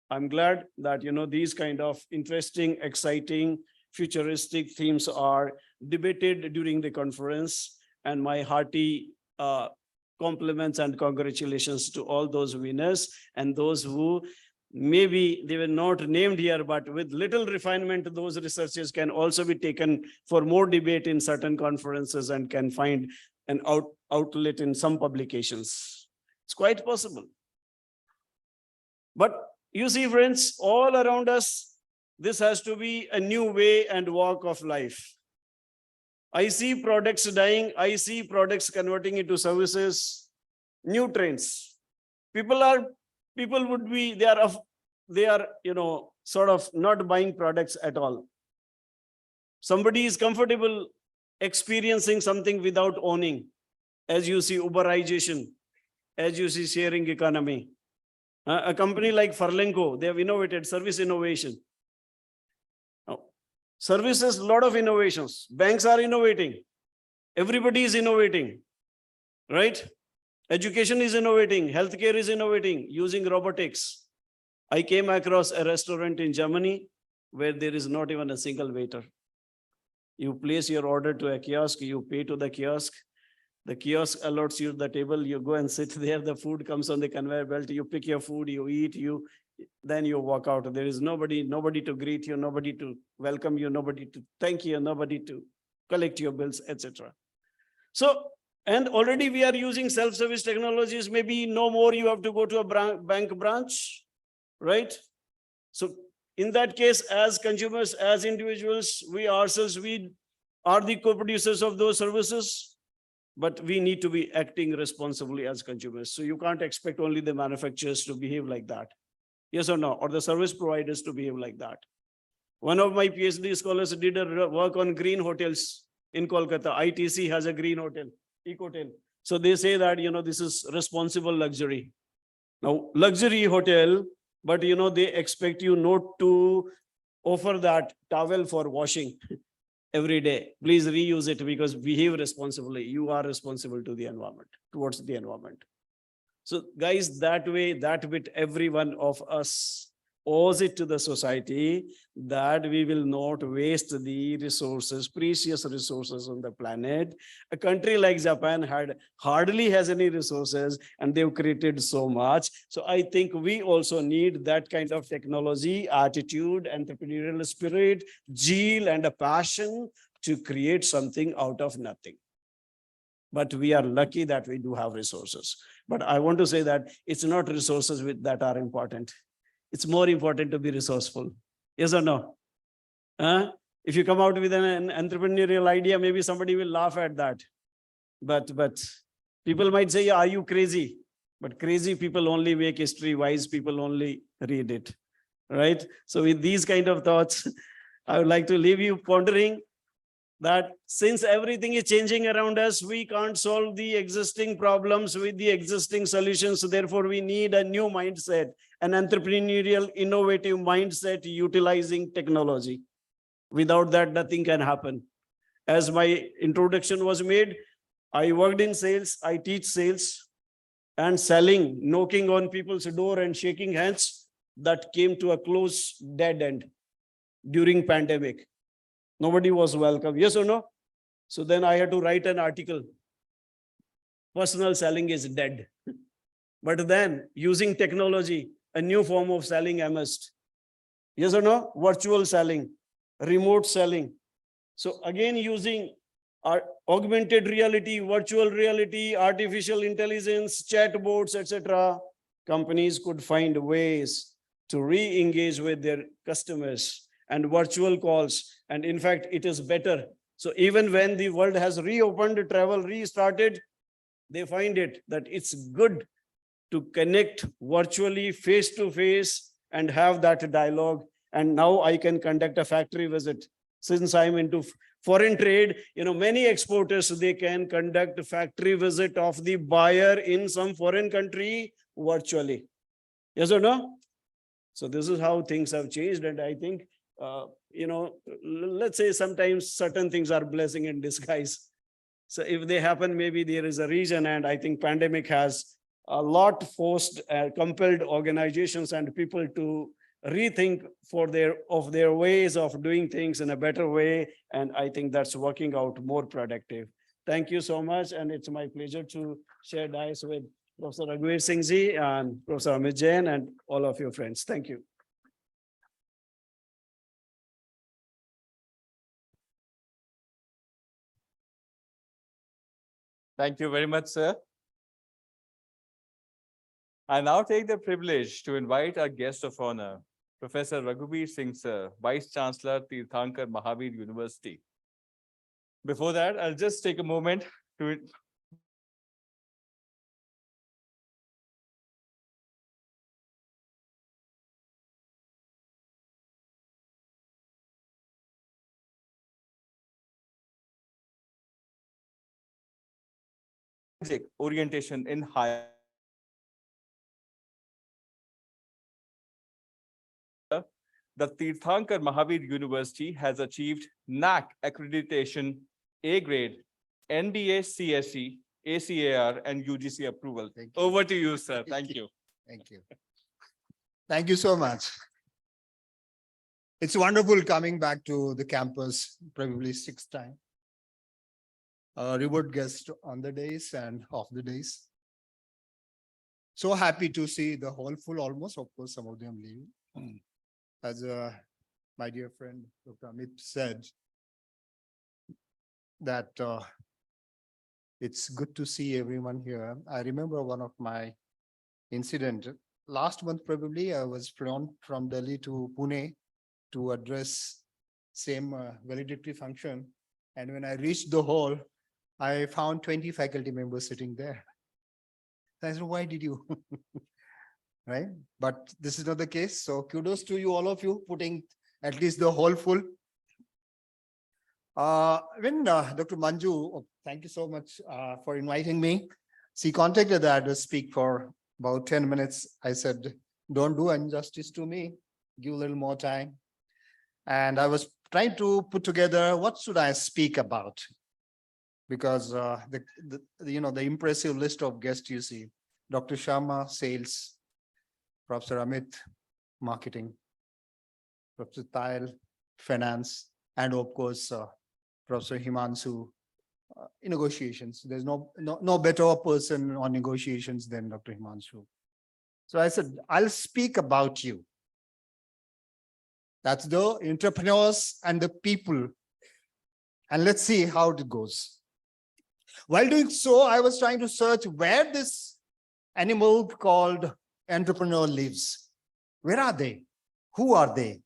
I'm glad that, these kind of interesting, exciting, futuristic themes are debated during the conference. And my hearty compliments and congratulations to all those winners and those who maybe they were not named here, but with little refinement, those researches can also be taken for more debate in certain conferences and can find an outlet in some publications. It's quite possible. But you see, friends, all around us, this has to be a new way and walk of life. I see products dying. I see products converting into services, new trends. People would be, they are, sort of not buying products at all. Somebody is comfortable experiencing something without owning. As you see Uberization, as you see sharing economy. A company like Furlenco, they have innovated service innovation. Services, a lot of innovations. Banks are innovating. Everybody is innovating, right? Education is innovating. Healthcare is innovating using robotics. I came across a restaurant in Germany where there is not even a single waiter. You place your order to a kiosk, you pay to the kiosk, The kiosk allots you the table, you go and sit there, the food comes on the conveyor belt, you pick your food, you eat, then you walk out. There is nobody to greet you, nobody to welcome you, nobody to thank you, nobody to collect your bills, etc. So, and already we are using self-service technologies. Maybe no more you have to go to a bank branch, right? So in that case, as consumers, as individuals, we ourselves, we are the co-producers of those services, but we need to be acting responsibly as consumers. So you can't expect only the manufacturers to behave like that. Yes or no? Or the service providers to behave like that. One of my PhD scholars did a work on green hotels in Kolkata. ITC has a green hotel, eco-hotel. So they say that, this is responsible luxury. Now, luxury hotel, but they expect you not to offer that towel for washing every day. Please reuse it because behave responsibly. You are responsible to the environment, towards the environment. So guys, that way, that bit, every one of us owes it to the society that we will not waste the resources, precious resources on the planet. A country like Japan hardly has any resources and they've created so much. So I think we also need that kind of technology, attitude, entrepreneurial spirit, zeal, and a passion to create something out of nothing. But we are lucky that we do have resources. But I want to say that it's not resources that are important. It's more important to be resourceful. Yes or no? If you come out with an entrepreneurial idea, maybe somebody will laugh at that. But people might say, are you crazy? But crazy people only make history, wise people only read it, right? So with these kind of thoughts, I would like to leave you pondering that since everything is changing around us, we can't solve the existing problems with the existing solutions. So therefore, we need a new mindset, an entrepreneurial, innovative mindset utilizing technology. Without that, nothing can happen. As my introduction was made, I worked in sales, I teach sales and selling, knocking on people's door and shaking hands. That came to a close dead end during pandemic. Nobody was welcome. Yes or no? So then I had to write an article. Personal selling is dead. But then using technology, a new form of selling emerged. Yes or no? Virtual selling, remote selling. So again, using our augmented reality, virtual reality, artificial intelligence, chatbots, etc., companies could find ways to re-engage with their customers and virtual calls. And in fact, it is better. So even when the world has reopened, travel restarted, they find it that it's good to connect virtually face to face and have that dialogue. And now I can conduct a factory visit. Since I'm into foreign trade, many exporters, they can conduct a factory visit of the buyer in some foreign country virtually. Yes or no? So this is how things have changed. And I think, let's say sometimes certain things are blessing in disguise. So if they happen, maybe there is a reason. And I think pandemic has a lot forced, compelled organizations and people to rethink of their ways of doing things in a better way. And I think that's working out more productive. Thank you so much. And it's my pleasure to share dice with Professor Raghuveer Singh Ji and Professor Amit Jain and all of your friends. Thank you. Thank you very much, sir. I now take the privilege to invite our guest of honor, Professor Raghuveer Singh, sir, Vice Chancellor, Tirthankar Mahavir University. Before that, I'll just take a moment to orientation in higher. The Tirthankar Mahavir University has achieved NAAC accreditation, A grade, NDA, CSE, ACAR, and UGC approval. Thank you. Over to you, sir. Thank you. Thank you. Thank you so much. It's wonderful coming back to the campus, probably sixth time. reward guests on the days and off the days. So happy to see the hall full almost. Of course, some of them leave. As my dear friend Dr. Amit said, that it's good to see everyone here. I remember one of my incident last month, probably I was flown from Delhi to Pune to address same valedictory function. And when I reached the hall, I found 20 faculty members sitting there. I said, why did you? Right? But this is not the case. So kudos to you, all of you, putting at least the hall full. When Dr. Manju, thank you so much for inviting me. She contacted that to speak for about 10 minutes. I said, don't do injustice to me, give a little more time. And I was trying to put together, what should I speak about? Because the impressive list of guests you see, Dr. Sharma, sales, Professor Amit, marketing, Professor Tayal, finance, and of course, Professor Himanshu, negotiations. There's no better person on negotiations than Dr. Himanshu. So I said, I'll speak about you. That's the entrepreneurs and the people. And let's see how it goes. While doing so, I was trying to search where this animal called entrepreneur lives. Where are they? Who are they?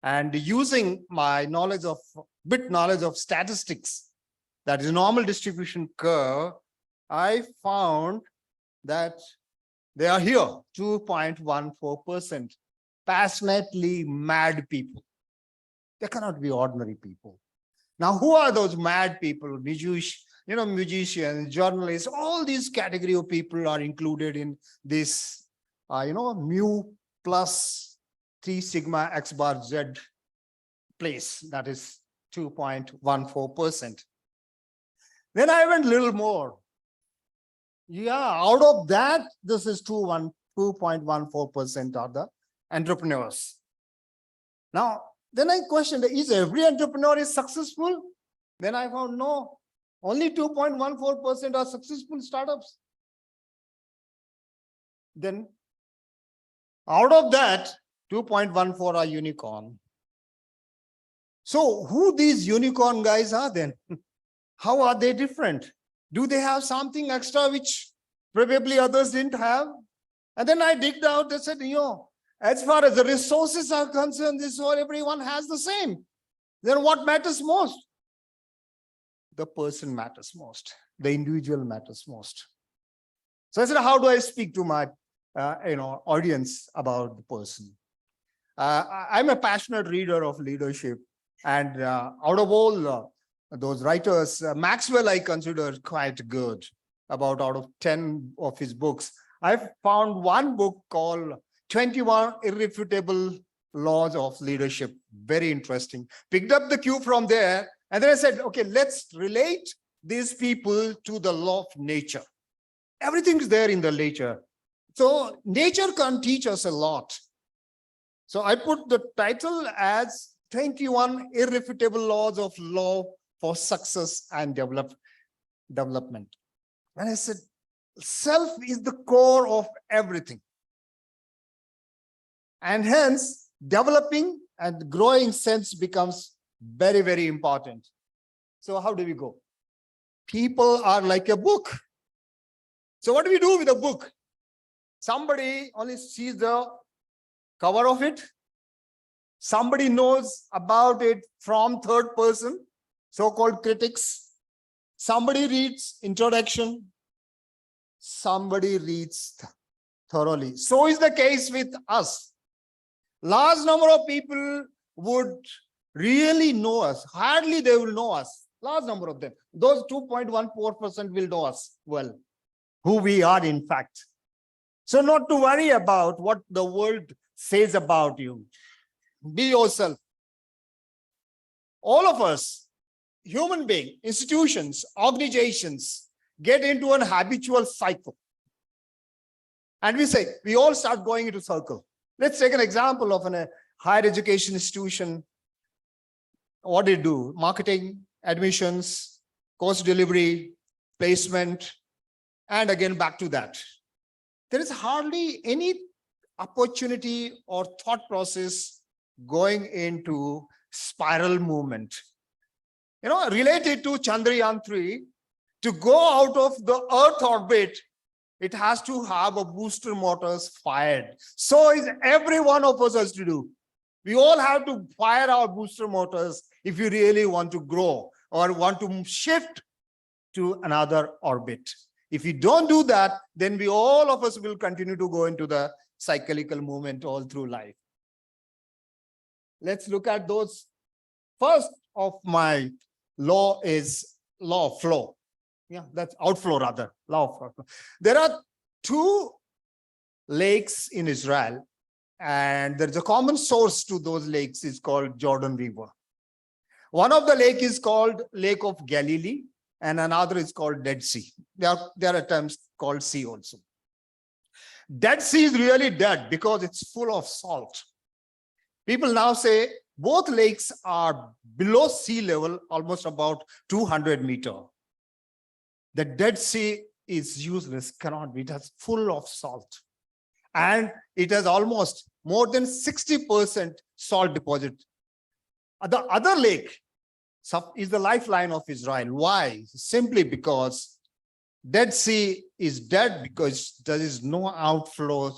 And using my knowledge of statistics, that is normal distribution curve, I found that they are here, 2.14%, passionately mad people. They cannot be ordinary people. Now, who are those mad people? Musicians, journalists, all these category of people are included in this, mu plus 3 sigma x bar z place, that is 2.14%. Then I went a little more. Yeah, out of that, this is 2.14% are the entrepreneurs. Now, then I questioned, is every entrepreneur is successful? Then I found no, only 2.14% are successful startups. Then out of that, 2.14 are unicorn. So who these unicorn guys are then? How are they different? Do they have something extra which probably others didn't have? And then I digged out and said, as far as the resources are concerned, this is what everyone has the same. Then what matters most? The person matters most. The individual matters most. So I said, how do I speak to my audience about the person? I'm a passionate reader of leadership. And out of all those writers, Maxwell I consider quite good. Out of 10 of his books, I've found one book called 21 Irrefutable Laws of Leadership. Very interesting. Picked up the cue from there. And then I said, okay, let's relate these people to the law of nature. Everything is there in the nature. So nature can teach us a lot. So I put the title as 21 Irrefutable Laws of Law for Success and Development. And I said, self is the core of everything. And hence, developing and growing sense becomes very, very important. So how do we go? People are like a book. So what do we do with a book? Somebody only sees the cover of it. Somebody knows about it from third person, so-called critics. Somebody reads introduction. Somebody reads thoroughly. So is the case with us. Large number of people would really know us. Hardly they will know us. Large number of them. Those 2.14% will know us well, who we are in fact. So not to worry about what the world says about you. Be yourself. All of us, human beings, institutions, organizations, get into an habitual cycle. And we all start going into circle. Let's take an example of a higher education institution. What do you do? Marketing, admissions, course delivery, placement, and again back to that. There is hardly any opportunity or thought process going into spiral movement. Related to Chandrayaan-3, to go out of the Earth orbit, it has to have a booster motors fired. So is every one of us has to do. We all have to fire our booster motors if you really want to grow or want to shift to another orbit. If we don't do that, then all of us will continue to go into the cyclical movement all through life. Let's look at those. First of my law is law of flow. Yeah, that's outflow rather, law of flow. There are two lakes in Israel, and there's a common source to those lakes is called Jordan River. One of the lake is called Lake of Galilee, and another is called Dead Sea. There are at times called sea also. Dead Sea is really dead because it's full of salt. People now say both lakes are below sea level, almost about 200 meters. The Dead Sea is useless, cannot be, it is full of salt. And it has almost more than 60% salt deposit. The other lake is the lifeline of Israel. Why? Simply because Dead Sea is dead because there is no outflow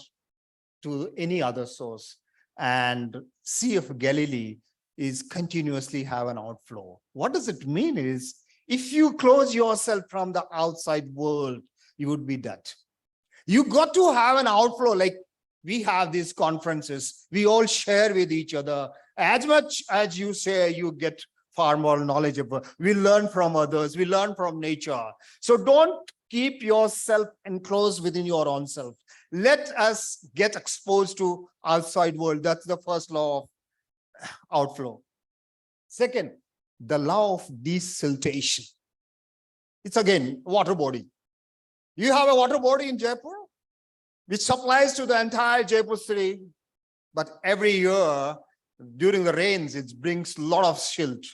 to any other source. And Sea of Galilee is continuously have an outflow. What does it mean is, if you close yourself from the outside world, you would be dead. You got to have an outflow, like we have these conferences. We all share with each other. As much as you share, you get far more knowledgeable. We learn from others. We learn from nature. So don't keep yourself enclosed within your own self. Let us get exposed to outside world. That's the first law of outflow. Second, the law of desiltation. It's again water body. You have a water body in Jaipur, which supplies to the entire Jaipur city. But every year during the rains, it brings a lot of silt.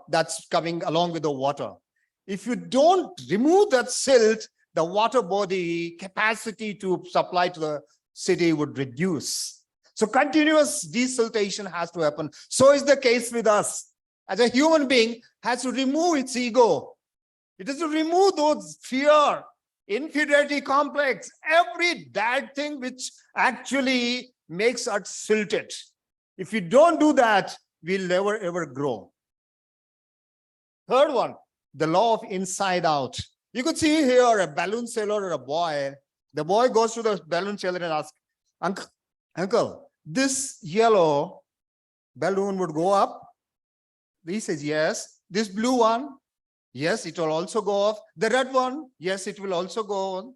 That's coming along with the water. If you don't remove that silt, the water body capacity to supply to the city would reduce. So continuous desiltation has to happen. So is the case with us. As a human being, has to remove its ego. It has to remove those fear, inferiority complex, every bad thing which actually makes us silted. If we don't do that, we'll never ever grow. Third one, the law of inside out. You could see here a balloon seller or a boy. The boy goes to the balloon seller and asks, Uncle, this yellow balloon would go up? He says, yes. This blue one, yes, it will also go off. The red one, yes, it will also go on.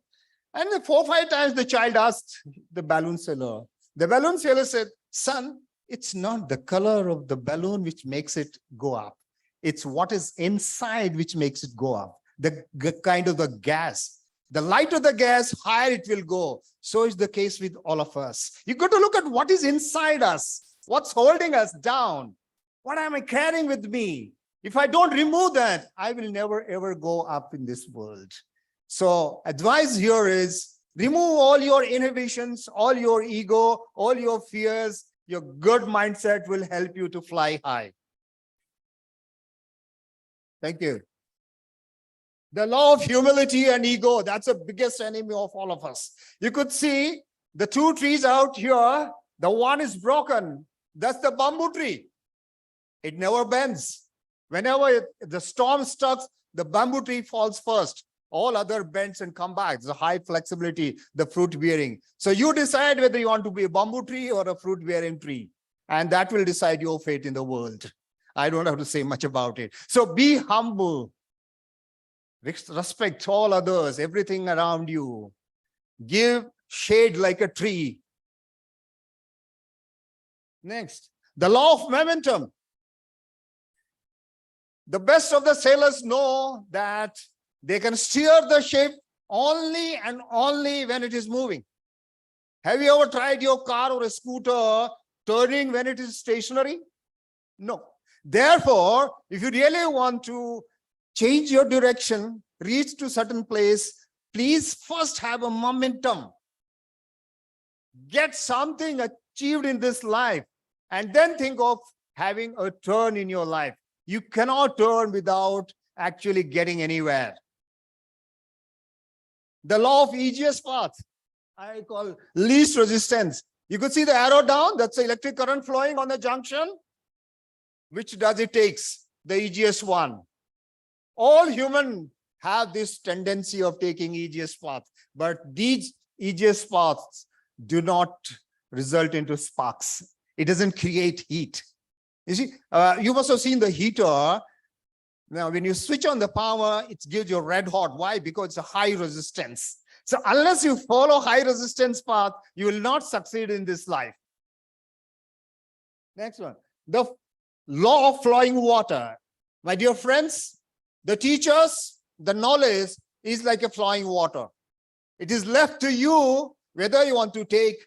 And 4 or 5 times the child asked the balloon seller. The balloon seller said, son, it's not the color of the balloon which makes it go up. It's what is inside which makes it go up. The kind of the gas. The lighter the gas, higher it will go. So is the case with all of us. You got to look at what is inside us. What's holding us down? What am I carrying with me? If I don't remove that, I will never ever go up in this world. So advice here is remove all your inhibitions, all your ego, all your fears. Your good mindset will help you to fly high. Thank you. The law of humility and ego, that's the biggest enemy of all of us. You could see the 2 trees out here. The one is broken. That's the bamboo tree. It never bends. Whenever the storm strikes, the bamboo tree falls first. All other bends and come back. It's a high flexibility, the fruit bearing. So you decide whether you want to be a bamboo tree or a fruit bearing tree. And that will decide your fate in the world. I don't have to say much about it. So be humble. Respect all others, everything around you. Give shade like a tree. Next, the law of momentum. The best of the sailors know that they can steer the ship only and only when it is moving. Have you ever tried your car or a scooter turning when it is stationary? No. Therefore, if you really want to change your direction, reach to certain place, please first have a momentum. Get something achieved in this life, and then think of having a turn in your life. You cannot turn without actually getting anywhere. The law of easiest path, I call least resistance. You could see the arrow down, that's the electric current flowing on the junction. Which does it takes? The easiest one. All humans have this tendency of taking easiest path, but these easiest paths do not result into sparks. It doesn't create heat. You see, you must have seen the heater. Now, when you switch on the power, it gives you red hot. Why? Because it's a high resistance. So unless you follow high resistance path, you will not succeed in this life. Next one, the law of flowing water. My dear friends, the teachers, the knowledge is like a flowing water. It is left to you whether you want to take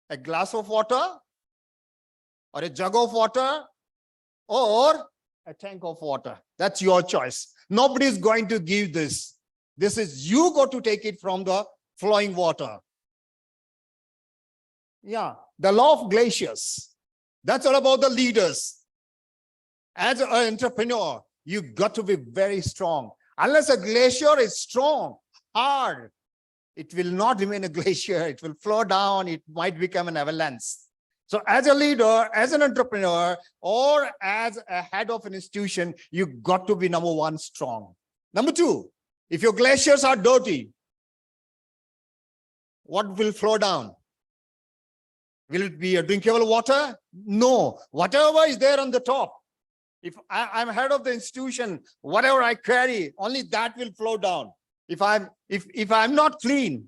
a glass of water or a jug of water or a tank of water. That's your choice. Nobody is going to give this. This is you got to take it from the flowing water. Yeah, the law of glaciers. That's all about the leaders. As an entrepreneur, you got to be very strong. Unless a glacier is strong, hard, it will not remain a glacier. It will flow down. It might become an avalanche. So as a leader, as an entrepreneur, or as a head of an institution, you got to be number one, strong. Number two, if your glaciers are dirty, what will flow down? Will it be a drinkable water? No. Whatever is there on the top. If I'm head of the institution, whatever I carry, only that will flow down. If I'm not clean,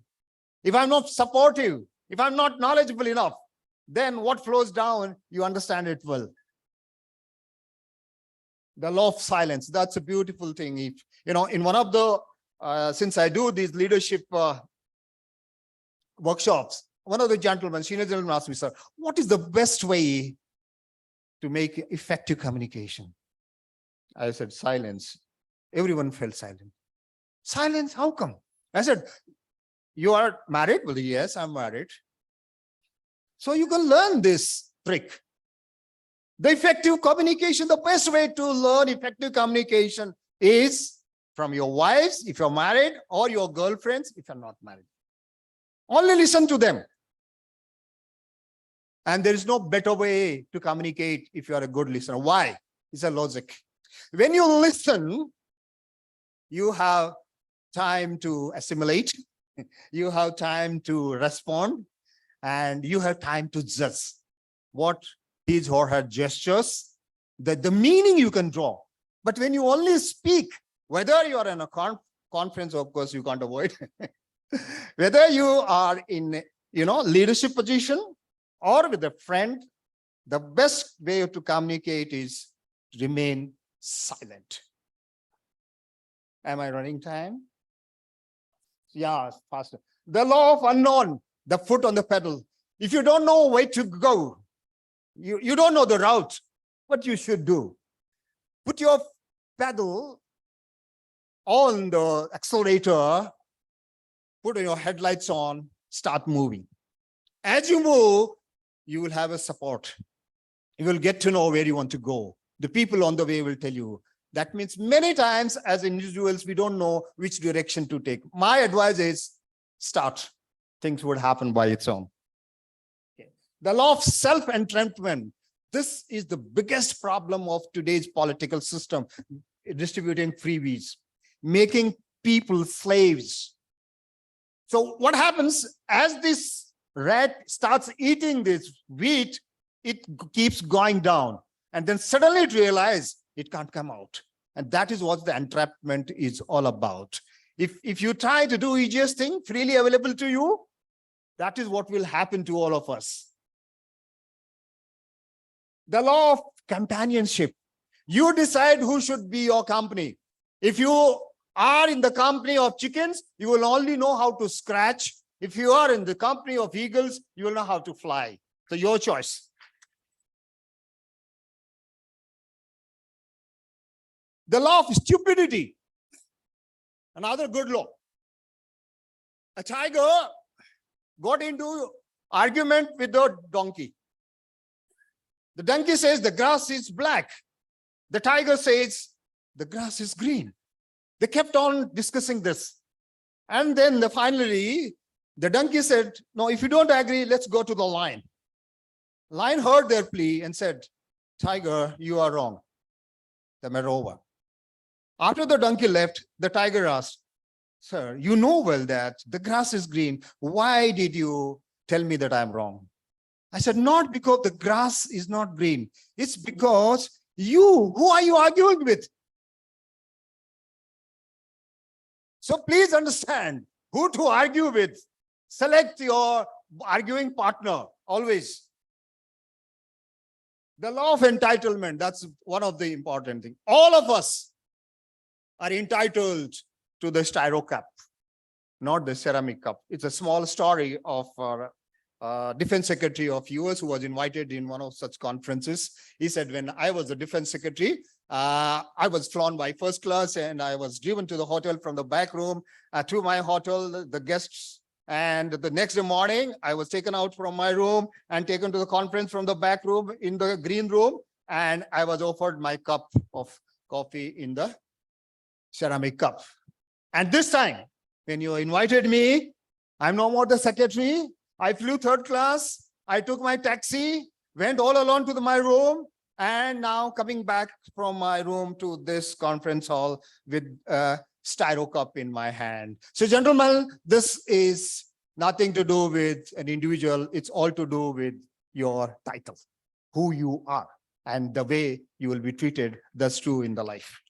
if I'm not supportive, if I'm not knowledgeable enough, then what flows down, you understand it well. The law of silence, that's a beautiful thing. If, you know, in one of the, since I do these leadership workshops, one of the gentlemen, senior gentleman asked me, sir, what is the best way to make effective communication? I said, silence. Everyone felt silent. Silence, how come? I said, you are married? Well, yes, I'm married. So you can learn this trick. The effective communication, the best way to learn effective communication is from your wives, if you're married, or your girlfriends, if you're not married. Only listen to them. And there is no better way to communicate if you are a good listener. Why? It's a logic. When you listen, you have time to assimilate, you have time to respond, and you have time to judge what his or her gestures, the meaning you can draw. But when you only speak, whether you are in a conference, of course, you can't avoid, whether you are in, leadership position or with a friend, the best way to communicate is to remain silent. Am I running time? Yeah, faster. The law of unknown, the foot on the pedal. If you don't know where to go, you don't know the route, what you should do, put your pedal on the accelerator, put your headlights on, start moving. As you move, you will have a support. You will get to know where you want to go. The people on the way will tell you. That means many times as individuals, we don't know which direction to take. My advice is start. Things would happen by its own. Okay. The law of self-entrenchment. This is the biggest problem of today's political system, distributing freebies, making people slaves. So what happens as this rat starts eating this wheat, it keeps going down. And then suddenly it realizes it can't come out. And that is what the entrapment is all about. If you try to do easiest thing freely available to you, that is what will happen to all of us. The law of companionship. You decide who should be your company. If you are in the company of chickens, you will only know how to scratch. If you are in the company of eagles, you will know how to fly. So your choice. The law of stupidity. Another good law. A tiger got into argument with the donkey. The donkey says the grass is black. The tiger says the grass is green. They kept on discussing this. And then finally, the donkey said, no, if you don't agree, let's go to the lion. Lion heard their plea and said, tiger, you are wrong. The matter over. After the donkey left, the tiger asked, sir, you know well that the grass is green. Why did you tell me that I'm wrong? I said, not because the grass is not green. It's because who are you arguing with? So please understand who to argue with. Select your arguing partner always. The law of entitlement, that's one of the important things. All of us are entitled to the styro cup, not the ceramic cup. It's a small story of Defense Secretary of US who was invited in one of such conferences. He said, when I was the Defense Secretary, I was flown by first class and I was driven to the hotel from the back room to my hotel, the guests. And the next morning, I was taken out from my room and taken to the conference from the back room in the green room. And I was offered my cup of coffee in the ceramic cup. And this time, when you invited me, I'm no more the secretary. I flew third class. I took my taxi, went all alone to my room, and now coming back from my room to this conference hall with a styro cup in my hand. So gentlemen, this is nothing to do with an individual. It's all to do with your title, who you are, and the way you will be treated. That's true in the life.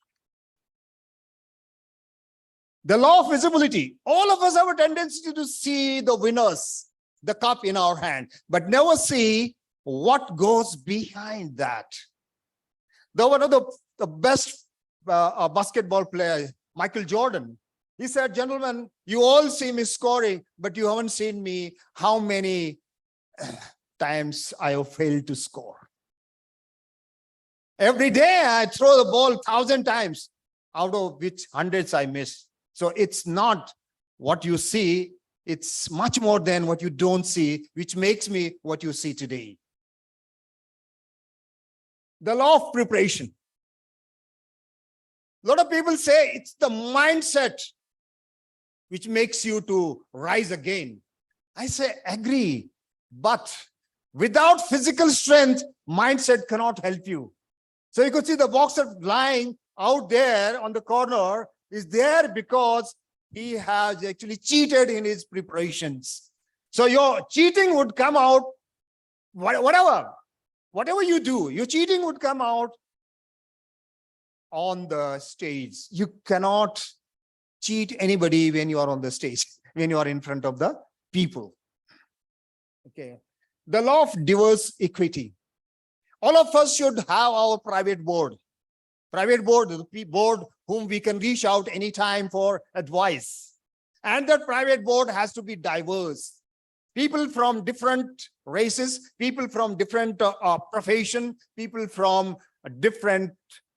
The law of visibility. All of us have a tendency to see the winners, the cup in our hand, but never see what goes behind that. One of the best basketball player, Michael Jordan, he said, gentlemen, you all see me scoring, but you haven't seen me how many times I have failed to score. Every day I throw the ball 1,000 times, out of which hundreds I miss. So it's not what you see, it's much more than what you don't see, which makes me what you see today. The law of preparation. A lot of people say it's the mindset which makes you to rise again. I say, agree, but without physical strength, mindset cannot help you. So you could see the boxer lying out there on the corner is there because he has actually cheated in his preparations. So your cheating would come out, whatever you do, your cheating would come out on the stage. You cannot cheat anybody when you are on the stage, when you are in front of the people. Okay. The law of diverse equity. All of us should have our private board. Private board is the board whom we can reach out anytime for advice. And that private board has to be diverse. People from different races, people from different profession, people from different,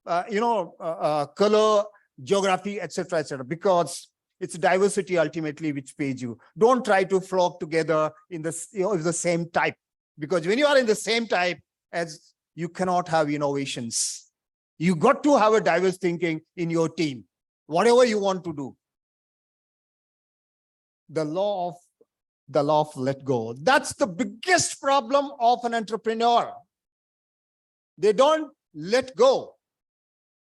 color, geography, etc., because it's diversity ultimately which pays you. Don't try to flock together in the same type, because when you are in the same type, as you cannot have innovations. You got to have a diverse thinking in your team, whatever you want to do. The law of let go. That's the biggest problem of an entrepreneur. They don't let go.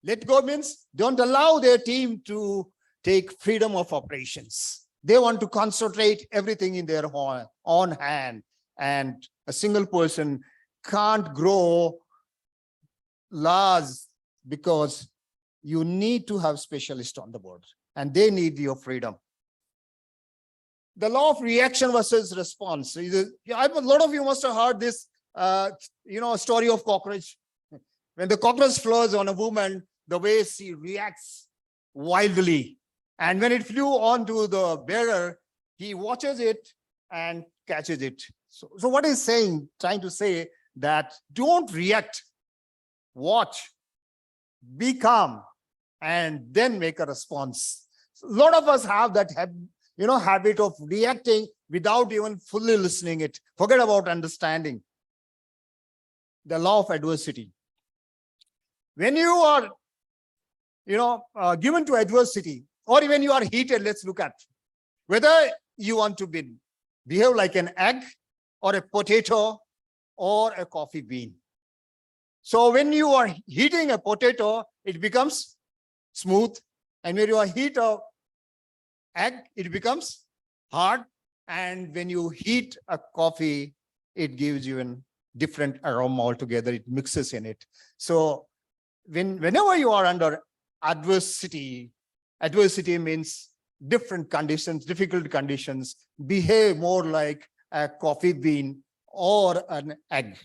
Let go means don't allow their team to take freedom of operations. They want to concentrate everything in their own hand, and a single person can't grow large because you need to have specialists on the board and they need your freedom. The law of reaction versus response. A lot of you must have heard this, story of cockroach. When the cockroach flies on a woman, the way she reacts wildly. And when it flew onto the bearer, he watches it and catches it. So what he's trying to say that don't react, watch, be calm, and then make a response. A lot of us have that habit of reacting without even fully listening it. Forget about understanding. The law of adversity. When you are, given to adversity, or even you are heated, let's look at whether you want to behave like an egg or a potato or a coffee bean. So when you are heating a potato, it becomes smooth. And when you are heat a egg, it becomes hard. And when you heat a coffee, it gives you a different aroma altogether. It mixes in it. So whenever you are under adversity means different conditions, difficult conditions, behave more like a coffee bean or an egg.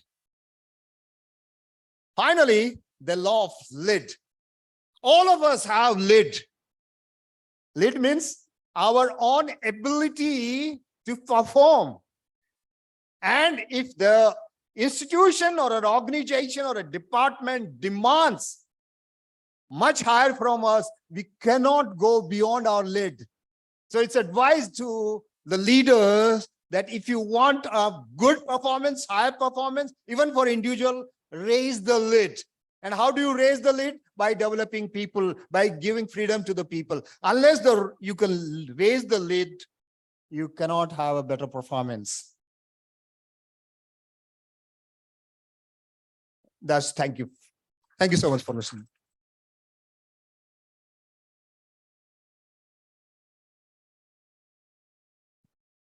Finally, the law of lid. All of us have lid. Lid means our own ability to perform. And if the institution or an organization or a department demands much higher from us, we cannot go beyond our lid. So it's advised to the leaders that if you want a good performance, higher performance, even for individual, raise the lid. And how do you raise the lid? By developing people, by giving freedom to the people. Unless you can raise the lid, you cannot have a better performance. Thank you. Thank you so much for listening.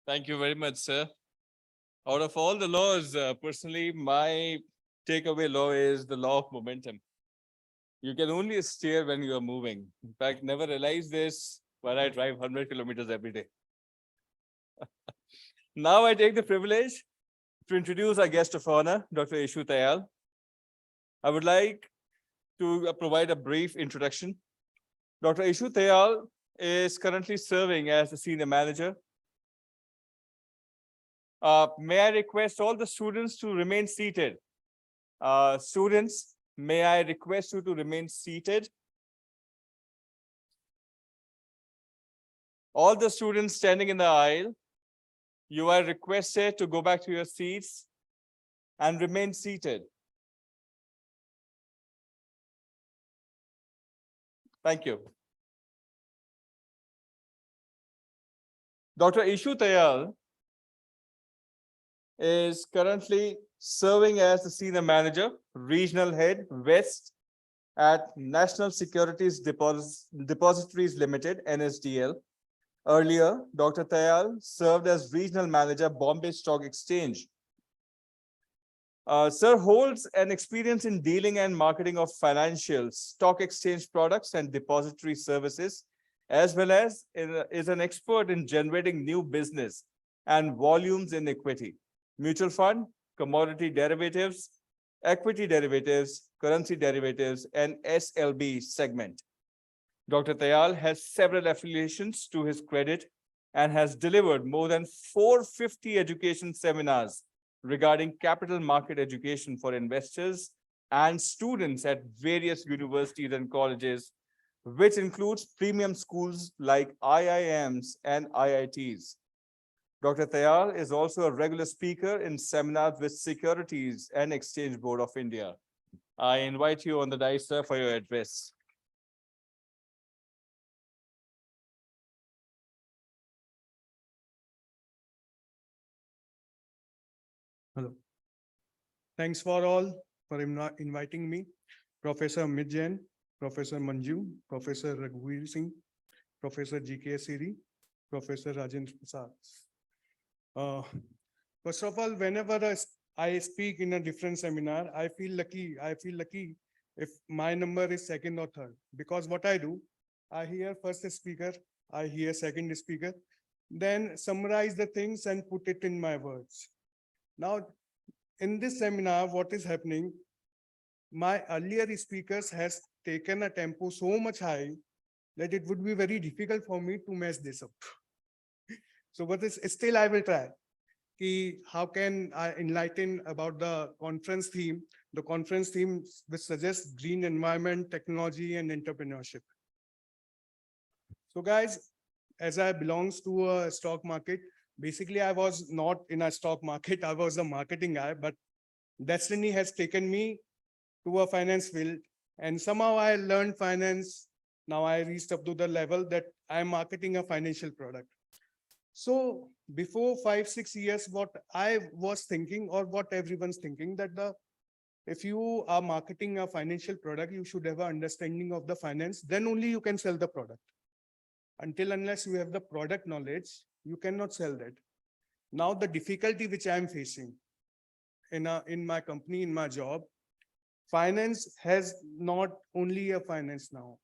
Thank you very much, sir. Out of all the laws, personally, my takeaway law is the law of momentum. You can only steer when you are moving. In fact, never realized this when I drive 100 kilometers every day. Now I take the privilege to introduce our guest of honor, Dr. ICGETEI. I would like to provide a brief introduction. Dr. ICGETEI is currently serving as the senior manager. May I request all the students to remain seated? Students, may I request you to remain seated? All the students standing in the aisle, you are requested to go back to your seats and remain seated. Thank you. Dr. ICGETEI is currently serving as the senior manager, regional head, West at National Securities Depositories Limited, NSDL. Earlier, Dr. Tayal served as regional manager, Bombay Stock Exchange. Sir holds an experience in dealing and marketing of financial, stock exchange products and depository services, as well as is an expert in generating new business and volumes in equity, mutual fund, commodity derivatives, equity derivatives, currency derivatives, and SLB segment. Dr. Tayal has several affiliations to his credit and has delivered more than 450 education seminars regarding capital market education for investors and students at various universities and colleges, which includes premium schools like IIMs and IITs. Dr. Tayal is also a regular speaker in seminars with Securities and Exchange Board of India. I invite you on the dais, sir, for your address. Hello. Thanks for all for inviting me. Professor Amit Jain, Professor Manju, Professor Raghuveer Singh, Professor G.K. Siri, Professor Rajendra Prasad. First of all, whenever I speak in a different seminar, I feel lucky. I feel lucky if my number is second or third, because what I do, I hear first speaker, I hear second speaker, then summarize the things and put it in my words. Now, in this seminar, what is happening, my earlier speakers has taken a tempo so much high that it would be very difficult for me to mess this up. So, but still I will try. how can I enlighten about the conference theme? The conference theme which suggests green environment, technology, and entrepreneurship. So guys, as I belongs to a stock market, basically I was not in a stock market. I was a marketing guy, but destiny has taken me to a finance field, and somehow I learned finance. Now I reached up to the level that I'm marketing a financial product. So before 5-6 years, what I was thinking, or what everyone's thinking, that if you are marketing a financial product, you should have an understanding of the finance, then only you can sell the product. Unless you have the product knowledge, you cannot sell that. Now the difficulty which I'm facing in my company, in my job, finance has not only a finance now.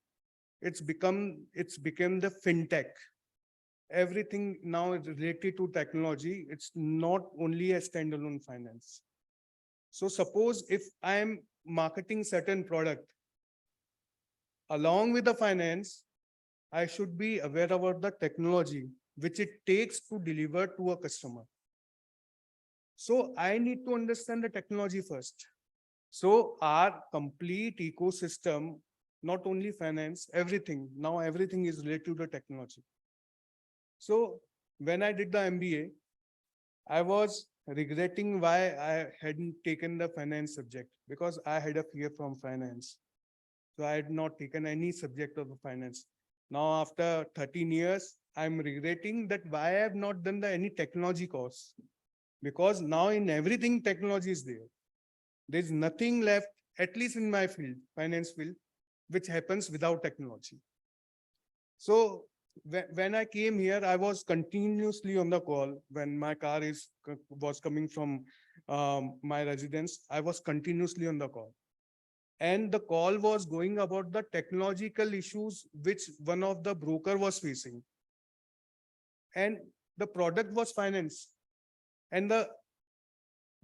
It's become the fintech. Everything now is related to technology. It's not only a standalone finance. So suppose if I am marketing certain product, along with the finance, I should be aware about the technology which it takes to deliver to a customer. So I need to understand the technology first. So our complete ecosystem, not only finance, everything, now everything is related to the technology. So when I did the MBA, I was regretting why I hadn't taken the finance subject, because I had a fear from finance. So I had not taken any subject of the finance. Now after 13 years, I'm regretting that why I have not done any technology course, because now in everything technology is there. There's nothing left, at least in my field, finance field, which happens without technology. So when I came here, I was continuously on the call. When my car was coming from my residence, I was continuously on the call. And the call was going about the technological issues which one of the broker was facing. And the product was finance. And the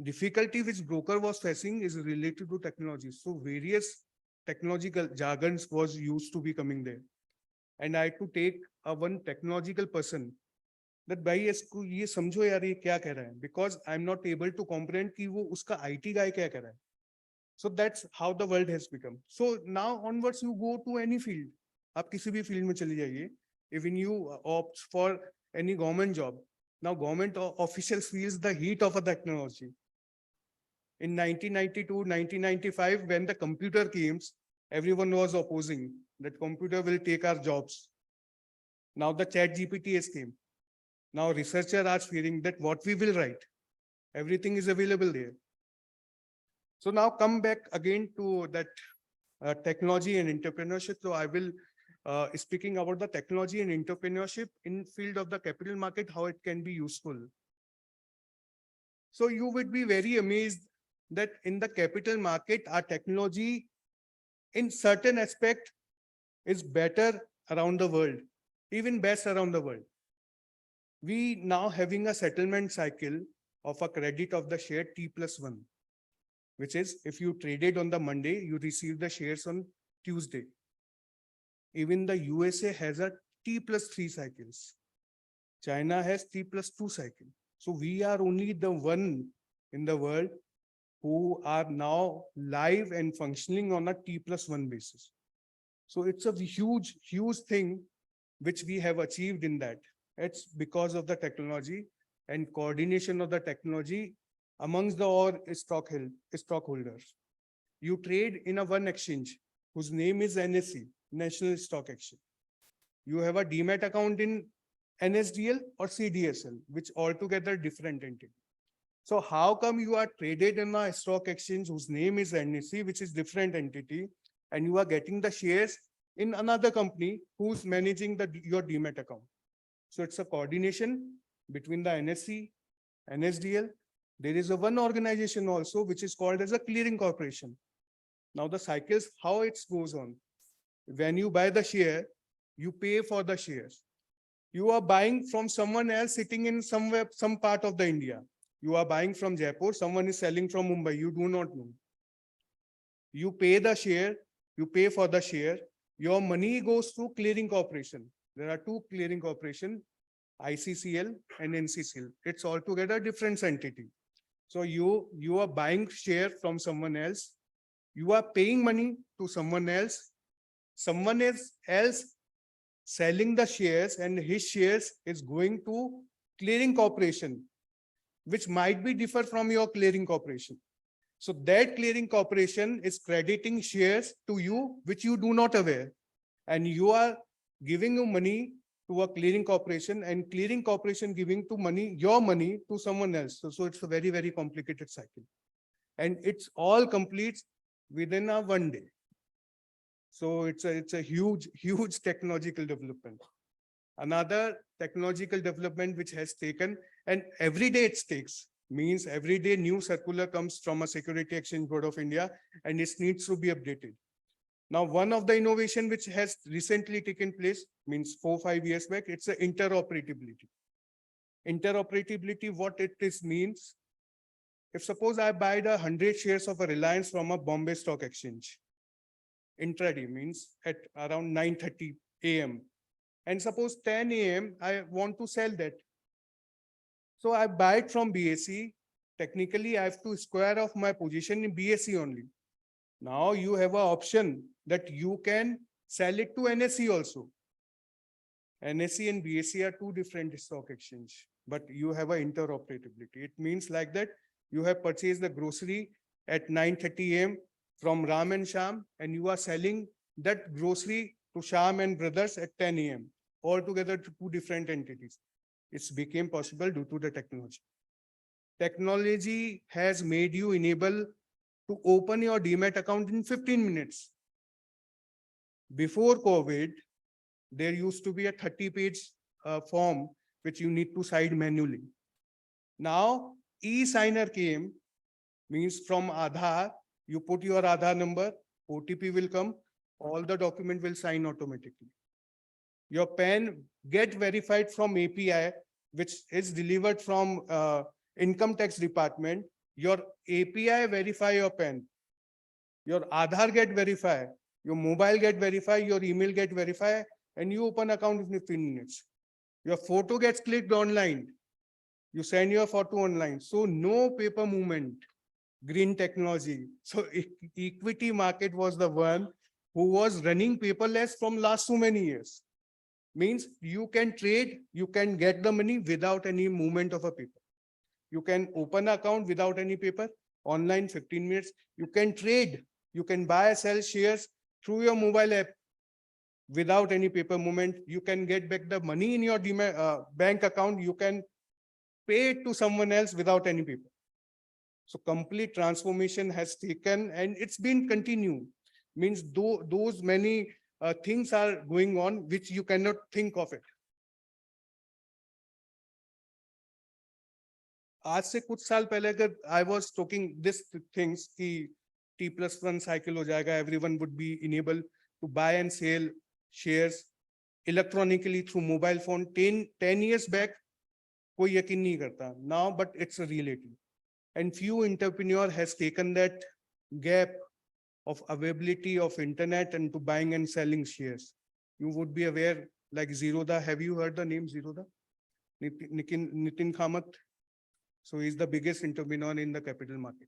difficulty which broker was facing is related to technology. So various technological jargons was used to be coming there. And I had to take one technological person that भाई इसको ये समझो यार ये क्या कह रहा है, because I'm not able to comprehend कि वो उसका IT guy क्या कह रहा है. So that's how the world has become. So now onwards you go to any field. आप किसी भी field में चली जाइए. Even you opt for any government job. Now government officials feels the heat of a technology. In 1992, 1995, when the computer came, everyone was opposing that computer will take our jobs. Now the chat GPT has came. Now researchers are fearing that what we will write, everything is available there. So now come back again to that technology and entrepreneurship. So I will speaking about the technology and entrepreneurship in field of the capital market, how it can be useful. So you would be very amazed that in the capital market, our technology in certain aspect is better around the world, even best around the world. We now having a settlement cycle of a credit of the share T+1, which is if you traded on the Monday, you receive the shares on Tuesday. Even the USA has a T+3 cycles. China has T+2 cycle. So we are only the one in the world who are now live and functioning on a T+1 basis. So it's a huge, huge thing which we have achieved in that. It's because of the technology and coordination of the technology amongst the all stockholders. You trade in a one exchange whose name is NSE, National Stock Exchange. You have a demat account in NSDL or CDSL, which altogether different entity. So how come you are traded in a stock exchange whose name is NSE, which is different entity, and you are getting the shares in another company who's managing your demat account? So it's a coordination between the NSE, NSDL. There is a one organization also, which is called as a clearing corporation. Now the cycles, how it goes on. When you buy the share, you pay for the shares. You are buying from someone else sitting in somewhere, some part of the India. You are buying from Jaipur, someone is selling from Mumbai, you do not know. You pay the share, you pay for the share, your money goes to clearing corporation. There are two clearing corporations. ICCL and NCCL. It's altogether different entity. So you are buying share from someone else. You are paying money to someone else. Someone else selling the shares, and his shares is going to clearing corporation, which might be differ from your clearing corporation. So that clearing corporation is crediting shares to you, which you do not aware. And you are giving you money to a clearing corporation, and clearing corporation giving to money, your money to someone else. So it's a very, very complicated cycle. And it's all complete within a 1 day. So it's a huge, huge technological development. Another technological development which has taken, and every day it takes, means every day new circular comes from a Security Exchange Board of India, and it needs to be updated. Now, one of the innovation which has recently taken place, means 4-5 years back, it's a interoperability. Interoperability, what it is means, if suppose I buy the 100 shares of a Reliance from a Bombay Stock Exchange, intraday means at around 9:30 a.m. And suppose 10 a.m. I want to sell that. So I buy it from BSE. Technically, I have to square off my position in BSE only. Now you have an option that you can sell it to NSE also. NSE and BSE are two different stock exchange, but you have an interoperability. It means like that you have purchased the grocery at 9:30 a.m. from Ram and Sham, and you are selling that grocery to Sham and Brothers at 10 a.m. altogether to two different entities. It's became possible due to the technology. Technology has made you enable to open your Demat account in 15 minutes. Before COVID, there used to be a 30-page form which you need to sign manually. Now, e-signer came, means from Aadhaar, you put your Aadhaar number, OTP will come, all the document will sign automatically. Your PAN get verified from API, which is delivered from Income Tax Department. Your API verify your PAN. Your Aadhaar get verified, your mobile get verified, your email get verified, and you open account in 15 minutes. Your photo gets clicked online. You send your photo online. So no paper movement, green technology. So equity market was the one who was running paperless from last so many years. Means you can trade, you can get the money without any movement of a paper. You can open account without any paper, online 15 minutes. You can trade, you can buy or sell shares through your mobile app without any paper movement. You can get back the money in your bank account. You can pay it to someone else without any paper. So complete transformation has taken, and it's been continued. Means those many things are going on which you cannot think of it. आज से कुछ साल पहले अगर I was talking this things कि T+1 cycle हो जाएगा, everyone would be enabled to buy and sell shares electronically through mobile phone. 10 years back, कोई यकीन नहीं करता. Now, but it's a reality. And few entrepreneur has taken that gap of availability of internet and to buying and selling shares. You would be aware, like Zerodha. Have you heard the name Zerodha? Nitin Kamath. So he's the biggest entrepreneur in the capital market.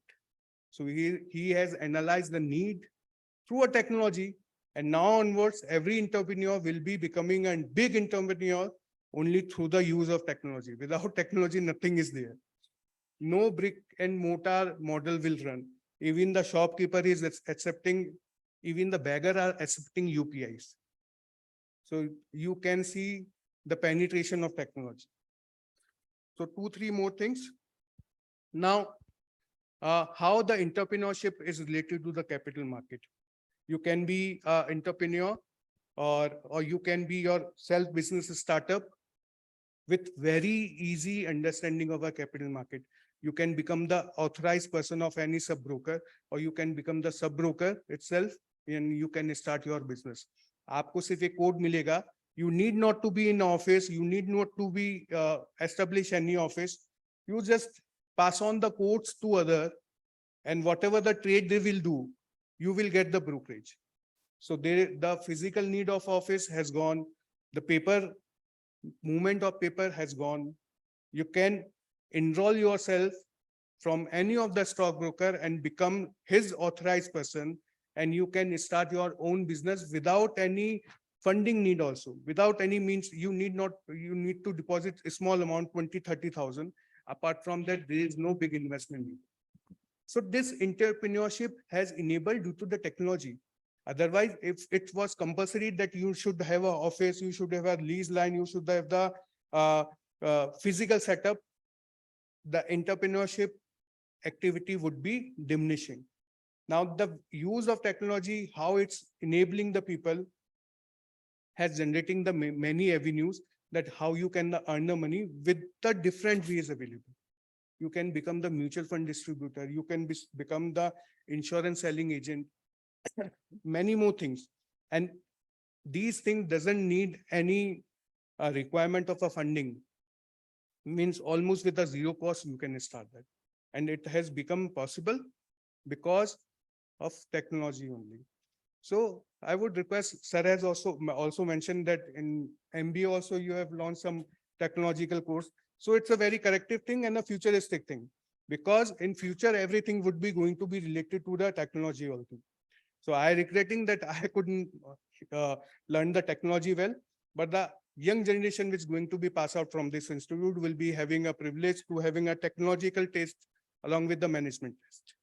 So he has analyzed the need through a technology, and now onwards, every entrepreneur will be becoming a big entrepreneur only through the use of technology. Without technology, nothing is there. No brick and mortar model will run. Even the shopkeeper is accepting, even the beggar are accepting UPIs. So you can see the penetration of technology. So 2-3 more things. Now, how the entrepreneurship is related to the capital market. You can be an entrepreneur, or you can be your self-business startup with very easy understanding of a capital market. You can become the authorized person of any sub-broker, or you can become the sub-broker itself, and you can start your business. आपको सिर्फ एक code मिलेगा. You need not to be in office. You need not to be establish any office. You just pass on the codes to other, and whatever the trade they will do, you will get the brokerage. So the physical need of office has gone. The paper movement of paper has gone. You can enroll yourself from any of the stockbroker and become his authorized person, and you can start your own business without any funding need also. Without any means, you need to deposit a small amount, 20-30,000. Apart from that, there is no big investment need. So this entrepreneurship has enabled due to the technology. Otherwise, if it was compulsory that you should have an office, you should have a lease line, you should have the physical setup, the entrepreneurship activity would be diminishing. Now, the use of technology, how it's enabling the people, has generating the many avenues that how you can earn the money with the different ways available. You can become the mutual fund distributor, you can become the insurance selling agent, many more things. And these things doesn't need any requirement of a funding. Means almost with a zero cost, you can start that. And it has become possible because of technology only. So I would request, sir has also mentioned that in MBA also you have launched some technological course. So it's a very corrective thing and a futuristic thing, because in future, everything would be going to be related to the technology also. So I regretting that I couldn't learn the technology well, but the young generation which is going to be passed out from this institute will be having a privilege to having a technological taste along with the management test.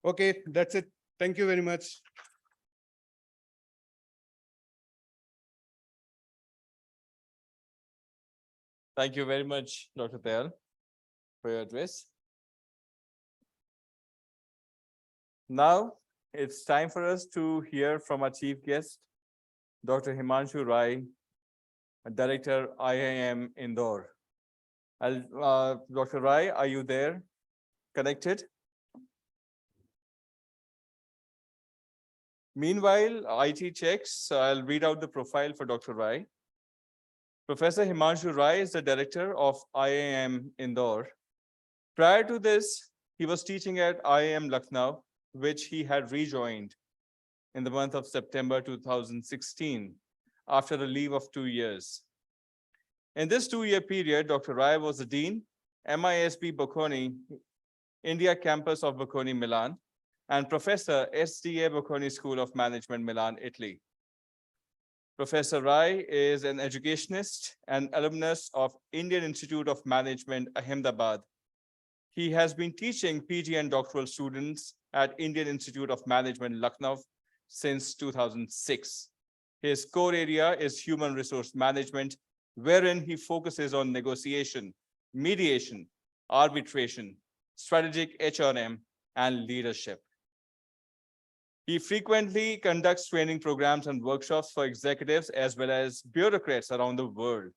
Okay, that's it. Thank you very much. Thank you very much, Dr. Tayal, for your address. Now, it's time for us to hear from our chief guest, Dr. Himanshu Rai, Director, IIM Indore. Dr. Rai, are you there? Connected? Meanwhile, IT checks, I'll read out the profile for Dr. Rai. Professor Himanshu Rai is the director of IIM Indore. Prior to this, he was teaching at IIM Lucknow, which he had rejoined in the month of September 2016 after a leave of 2 years. In this 2-year period, Dr. Rai was the Dean, MISB Bocconi, India campus of Bocconi, Milan, and Professor SDA Bocconi School of Management, Milan, Italy. Professor Rai is an educationist and alumnus of Indian Institute of Management, Ahmedabad. He has been teaching PG and doctoral students at Indian Institute of Management, Lucknow since 2006. His core area is human resource management, wherein he focuses on negotiation, mediation, arbitration, strategic HRM, and leadership. He frequently conducts training programs and workshops for executives as well as bureaucrats around the world